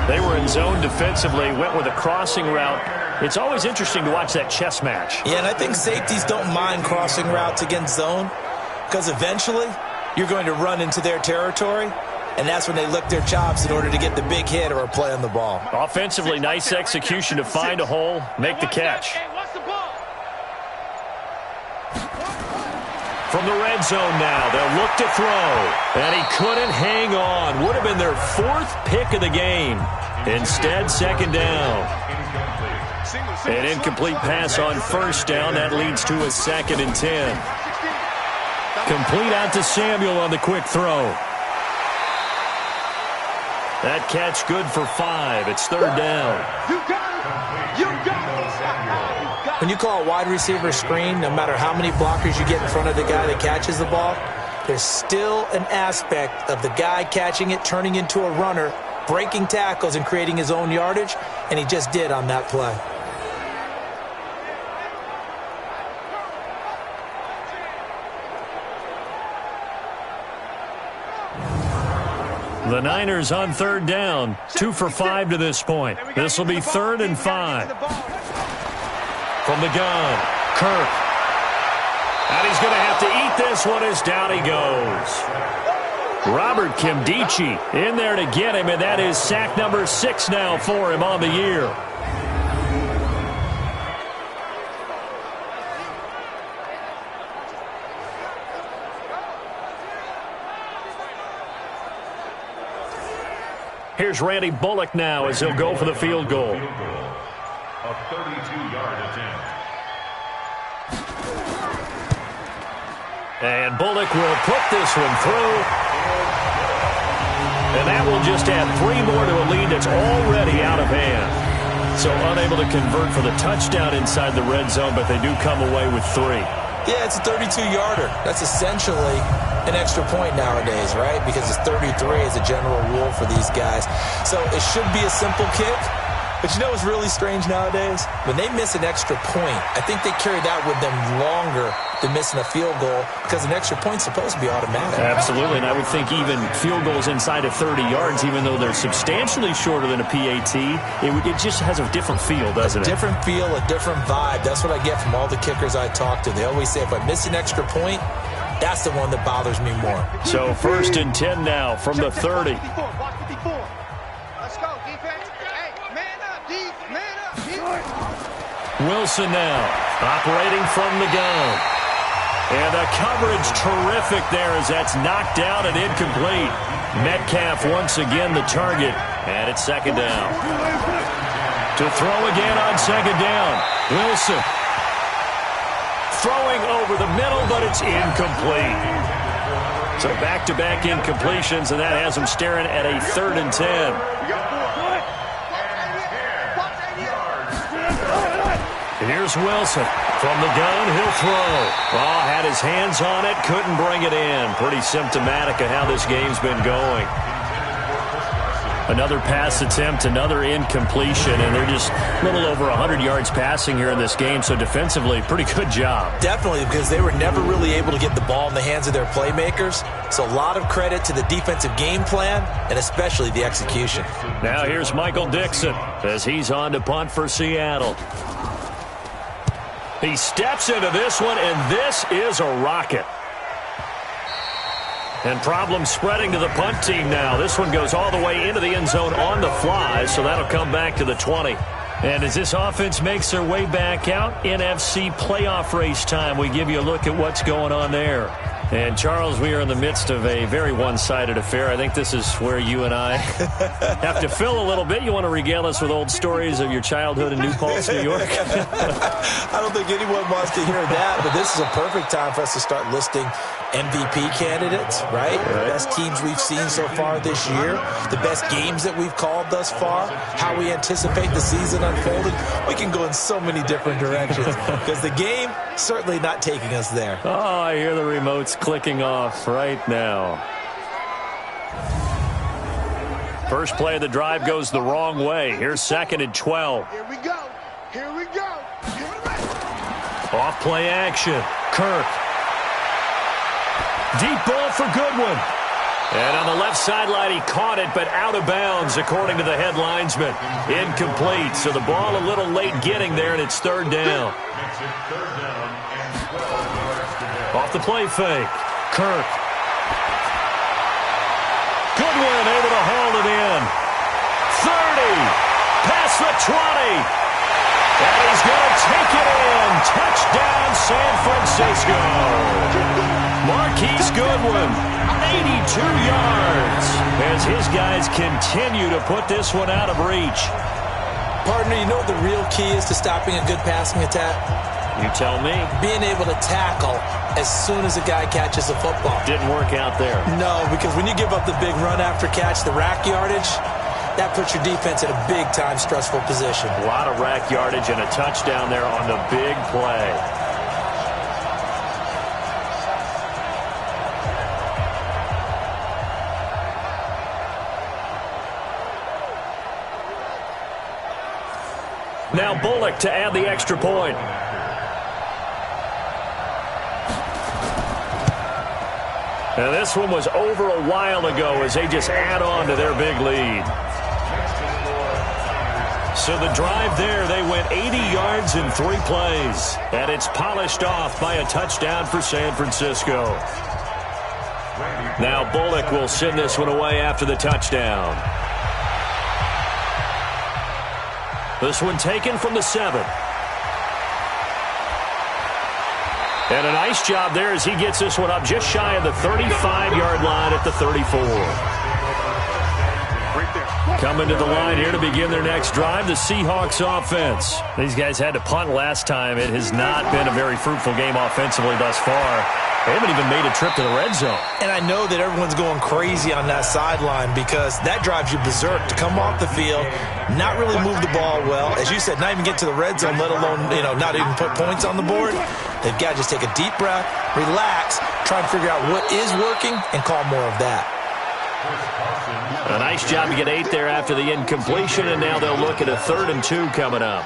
They were in zone defensively, went with a crossing route. It's always interesting to watch that chess match. Yeah, and I think safeties don't mind crossing routes against zone because eventually you're going to run into their territory, and that's when they lick their chops in order to get the big hit or a play on the ball. Offensively, nice execution to find a hole, make the catch. From the red zone now, they'll look to throw. And he couldn't hang on. Would have been their 4th pick of the game. Instead, 2nd down. An incomplete pass on 1st down. That leads to a 2nd and 10. Complete out to Samuel on the quick throw. That catch good for 5. It's 3rd down. You got it. You got it. When you call a wide receiver screen, no matter how many blockers you get in front of the guy that catches the ball, there's still an aspect of the guy catching it, turning into a runner, breaking tackles and creating his own yardage, and he just did on that play. The Niners on 3rd down, 2 for 5 to this point. This will be 3rd and 5. From the gun, Kirk. And he's going to have to eat this one as down he goes. Robert Kimdichie in there to get him, and that is sack number 6 now for him on the year. Here's Randy Bullock now as he'll go for the field goal. A 32-yard attempt. And Bullock will put this one through. And that will just add 3 more to a lead that's already out of hand. So unable to convert for the touchdown inside the red zone, but they do come away with 3. Yeah, it's a 32-yarder. That's essentially an extra point nowadays, right? Because it's 33 as a general rule for these guys. So it should be a simple kick. But you know what's really strange nowadays? When they miss an extra point, I think they carry that with them longer than missing a field goal because an extra point's supposed to be automatic. Absolutely, and I would think even field goals inside of 30 yards, even though they're substantially shorter than a PAT, it just has a different feel, doesn't it? A different feel, a different vibe. That's what I get from all the kickers I talk to. They always say if I miss an extra point, that's the one that bothers me more. So 1st and 10 now from the 30. Wilson now operating from the gun. And the coverage terrific there as that's knocked down and incomplete. Metcalf once again the target. And it's 2nd down. To throw again on 2nd down. Wilson throwing over the middle, but it's incomplete. So back-to-back incompletions, and that has him staring at a 3rd and 10. Here's Wilson. From the gun, he'll throw. Oh, had his hands on it, couldn't bring it in. Pretty symptomatic of how this game's been going. Another pass attempt, another incompletion, and they're just a little over 100 yards passing here in this game, so defensively, pretty good job. Definitely, because they were never really able to get the ball in the hands of their playmakers, so a lot of credit to the defensive game plan and especially the execution. Now here's Michael Dixon as he's on to punt for Seattle. He steps into this one, and this is a rocket. And problems spreading to the punt team now. This one goes all the way into the end zone on the fly, so that'll come back to the 20. And as this offense makes their way back out, NFC playoff race time, we give you a look at what's going on there. And, Charles, we are in the midst of a very one-sided affair. I think this is where you and I have to fill a little bit. You want to regale us with old stories of your childhood in New Paltz, New York? I don't think anyone wants to hear that, but this is a perfect time for us to start listing MVP candidates, right? The best teams we've seen so far this year, the best games that we've called thus far, how we anticipate the season unfolding. We can go in so many different directions because the game certainly not taking us there. Oh, I hear the remotes clicking off right now. First play of the drive goes the wrong way. Here's 2nd and 12. Here we go. Here we go. Off play action. Kirk. Deep ball for Goodwin. And on the left sideline, he caught it, but out of bounds, according to the head linesman. Incomplete. So the ball a little late getting there, and it's 3rd down. Off the play fake. Kirk. Goodwin able to haul it in. 30. Past the 20. And he's going to take it in. Touchdown, San Francisco. Marquise Goodwin, 82 yards, as his guys continue to put this one out of reach. Partner, you know what the real key is to stopping a good passing attack? You tell me. Being able to tackle as soon as a guy catches the football. Didn't work out there. No, because when you give up the big run after catch, the rack yardage, that puts your defense in a big-time stressful position. A lot of rack yardage and a touchdown there on the big play. Now Bullock to add the extra point. And this one was over a while ago as they just add on to their big lead. So the drive there, they went 80 yards in 3 plays. And it's polished off by a touchdown for San Francisco. Now Bullock will send this one away after the touchdown. This one taken from the 7. And a nice job there as he gets this one up just shy of the 35-yard line at the 34. Coming to the line here to begin their next drive, the Seahawks offense. These guys had to punt last time. It has not been a very fruitful game offensively thus far. They haven't even made a trip to the red zone. And I know that everyone's going crazy on that sideline because that drives you berserk to come off the field, not really move the ball well. As you said, not even get to the red zone, let alone, not even put points on the board. They've got to just take a deep breath, relax, try and figure out what is working, and call more of that. A nice job to get 8 there after the incompletion, and now they'll look at a 3rd and 2 coming up.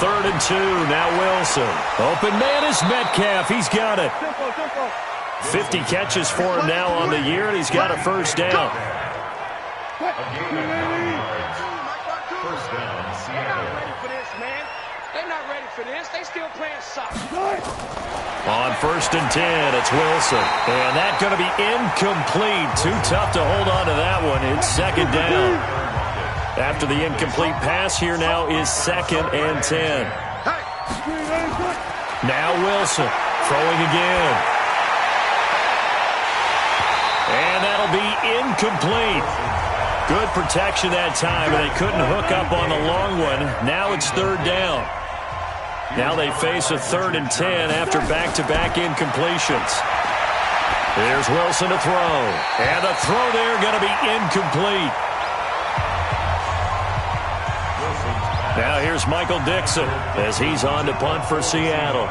3rd and 2, now Wilson. Open man is Metcalf. He's got it. 50 catches for him now on the year, and he's got a first down. First down, Seattle. They're not ready for this. They still playing soccer. On 1st and 10, it's Wilson. And that's going to be incomplete. Too tough to hold on to that one. It's 2nd down. After the incomplete pass, here now is 2nd and 10. Now Wilson throwing again. And that'll be incomplete. Good protection that time, and they couldn't hook up on the long one. Now it's 3rd down. Now they face a 3rd and 10 after back-to-back incompletions. There's Wilson to throw. And the throw there going to be incomplete. Now here's Michael Dixon as he's on to punt for Seattle.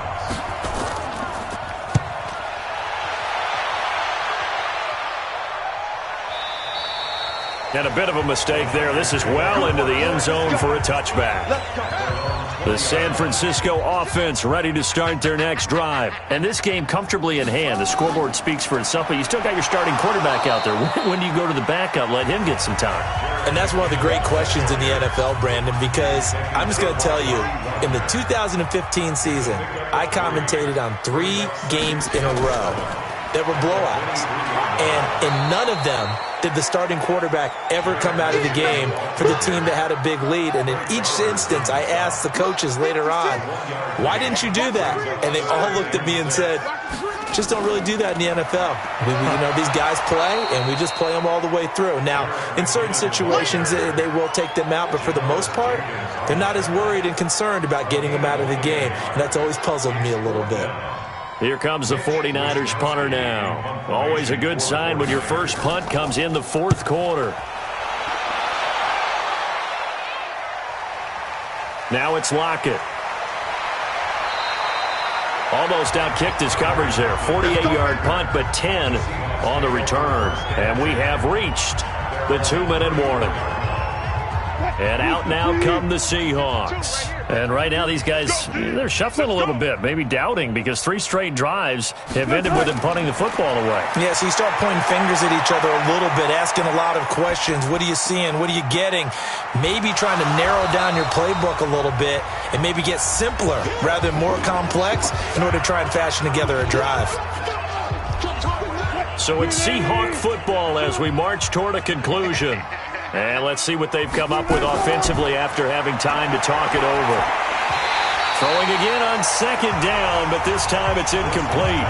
And a bit of a mistake there. This is well into the end zone for a touchback. The San Francisco offense ready to start their next drive. And this game comfortably in hand. The scoreboard speaks for itself, but you still got your starting quarterback out there. When do you go to the backup? Let him get some time. And that's one of the great questions in the NFL, Brandon, because I'm just going to tell you, in the 2015 season, I commentated on 3 games in a row. that were blowouts. And in none of them did the starting quarterback ever come out of the game for the team that had a big lead. And in each instance, I asked the coaches later on, why didn't you do that? And they all looked at me and said, just don't really do that in the NFL. These guys play, and we just play them all the way through. Now, in certain situations, they will take them out, but for the most part, they're not as worried and concerned about getting them out of the game, and that's always puzzled me a little bit. Here comes the 49ers punter now. Always a good sign when your first punt comes in the fourth quarter. Now it's Lockett. Almost outkicked his coverage there. 48-yard punt, but 10 on the return. And we have reached the 2-minute warning. And out now come the Seahawks. And right now these guys, they're shuffling a little bit, maybe doubting, because 3 straight drives have ended with them punting the football away. Yeah, so you start pointing fingers at each other a little bit, asking a lot of questions. What are you seeing? What are you getting? Maybe trying to narrow down your playbook a little bit and maybe get simpler rather than more complex in order to try and fashion together a drive. So it's Seahawk football as we march toward a conclusion. And let's see what they've come up with offensively after having time to talk it over. Throwing again on second down, but this time it's incomplete.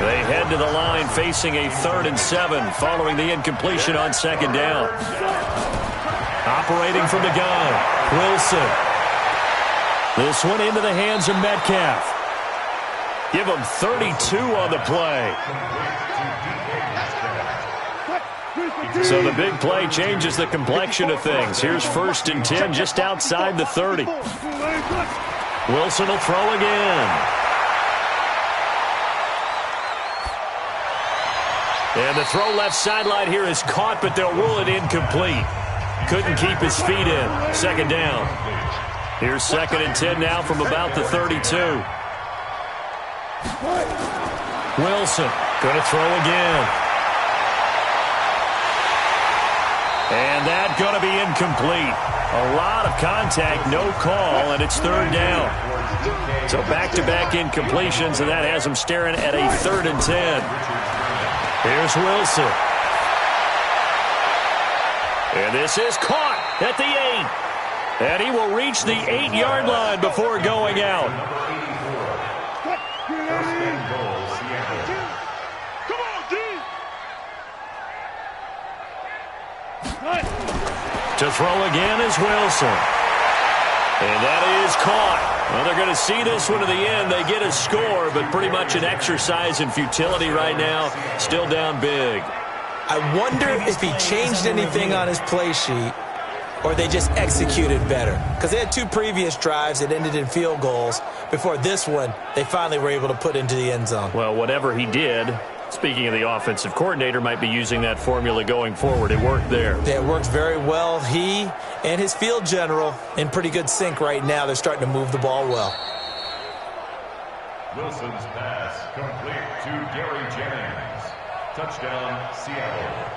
They head to the line facing a 3rd and 7 following the incompletion on second down. Operating from the gun, Wilson. This one into the hands of Metcalf. Give him 32 on the play. So the big play changes the complexion of things. Here's 1st and 10 just outside the 30. Wilson will throw again. And the throw left sideline here is caught, but they'll rule it incomplete. Couldn't keep his feet in. 2nd down. Here's 2nd and 10 now from about the 32. Wilson going to throw again. And that's going to be incomplete. A lot of contact, no call, and it's 3rd down. So back-to-back incompletions, and that has them staring at a 3rd and 10. Here's Wilson. And this is caught at the 8. And he will reach the 8-yard line before going out. To throw again is Wilson. And that is caught. Well, they're going to see this one to the end. They get a score, but pretty much an exercise in futility right now. Still down big. I wonder if he changed anything on his play sheet or they just executed better. Because they had 2 previous drives that ended in field goals. Before this one, they finally were able to put into the end zone. Well, whatever he did, speaking of the offensive coordinator, might be using that formula going forward. It worked there. Yeah, it works very well. He and his field general in pretty good sync right now. They're starting to move the ball well. Wilson's pass complete to Gary Jennings. Touchdown, Seattle.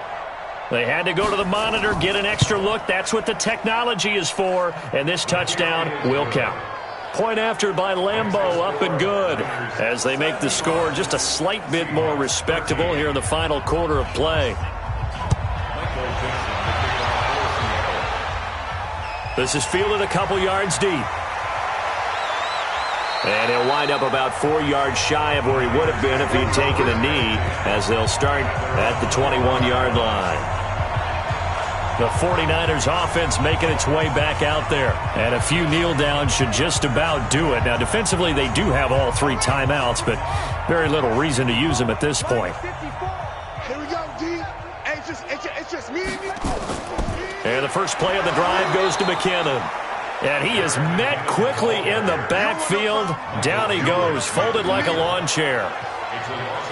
They had to go to the monitor, get an extra look. That's what the technology is for. And this touchdown will count. Point after by Lambeau, up and good, as they make the score just a slight bit more respectable here in the final quarter of play. This is fielded a couple yards deep. And he'll wind up about 4 yards shy of where he would have been if he'd taken a knee, as they'll start at the 21-yard line. The 49ers offense making its way back out there. And a few kneel downs should just about do it. Now, defensively, they do have all 3 timeouts, but very little reason to use them at this point. Here we go, D. It's just me and you. And the first play of the drive goes to McKinnon. And he is met quickly in the backfield. Down he goes, folded like a lawn chair.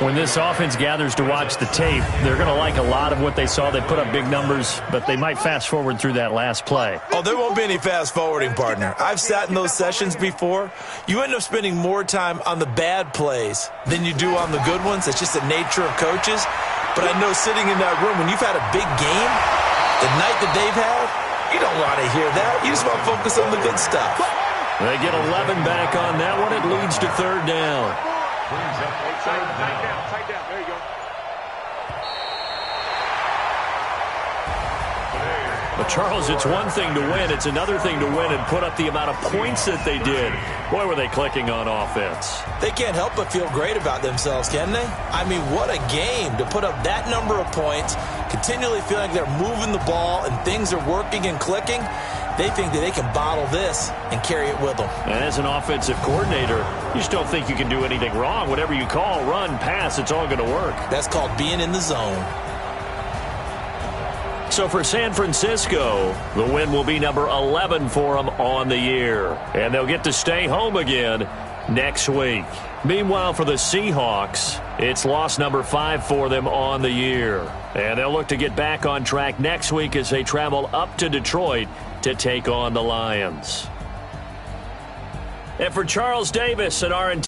When this offense gathers to watch the tape, they're going to like a lot of what they saw. They put up big numbers, but they might fast forward through that last play. Oh, there won't be any fast forwarding, partner. I've sat in those sessions before. You end up spending more time on the bad plays than you do on the good ones. It's just the nature of coaches. But I know sitting in that room, when you've had a big game, the night that they've had, you don't want to hear that. You just want to focus on the good stuff. They get 11 back on that one. It leads to 3rd down. Brings up third down. Tight down. There you go. But, Charles, it's one thing to win. It's another thing to win and put up the amount of points that they did. Boy, were they clicking on offense. They can't help but feel great about themselves, can they? I mean, what a game to put up that number of points, continually feeling they're moving the ball and things are working and clicking. They think that they can bottle this and carry it with them. And as an offensive coordinator, you just don't think you can do anything wrong. Whatever you call, run, pass, it's all going to work. That's called being in the zone. So for San Francisco, the win will be number 11 for them on the year. And they'll get to stay home again next week. Meanwhile, for the Seahawks, it's loss number 5 for them on the year. And they'll look to get back on track next week as they travel up to Detroit to take on the Lions. And for Charles Davis and R&T.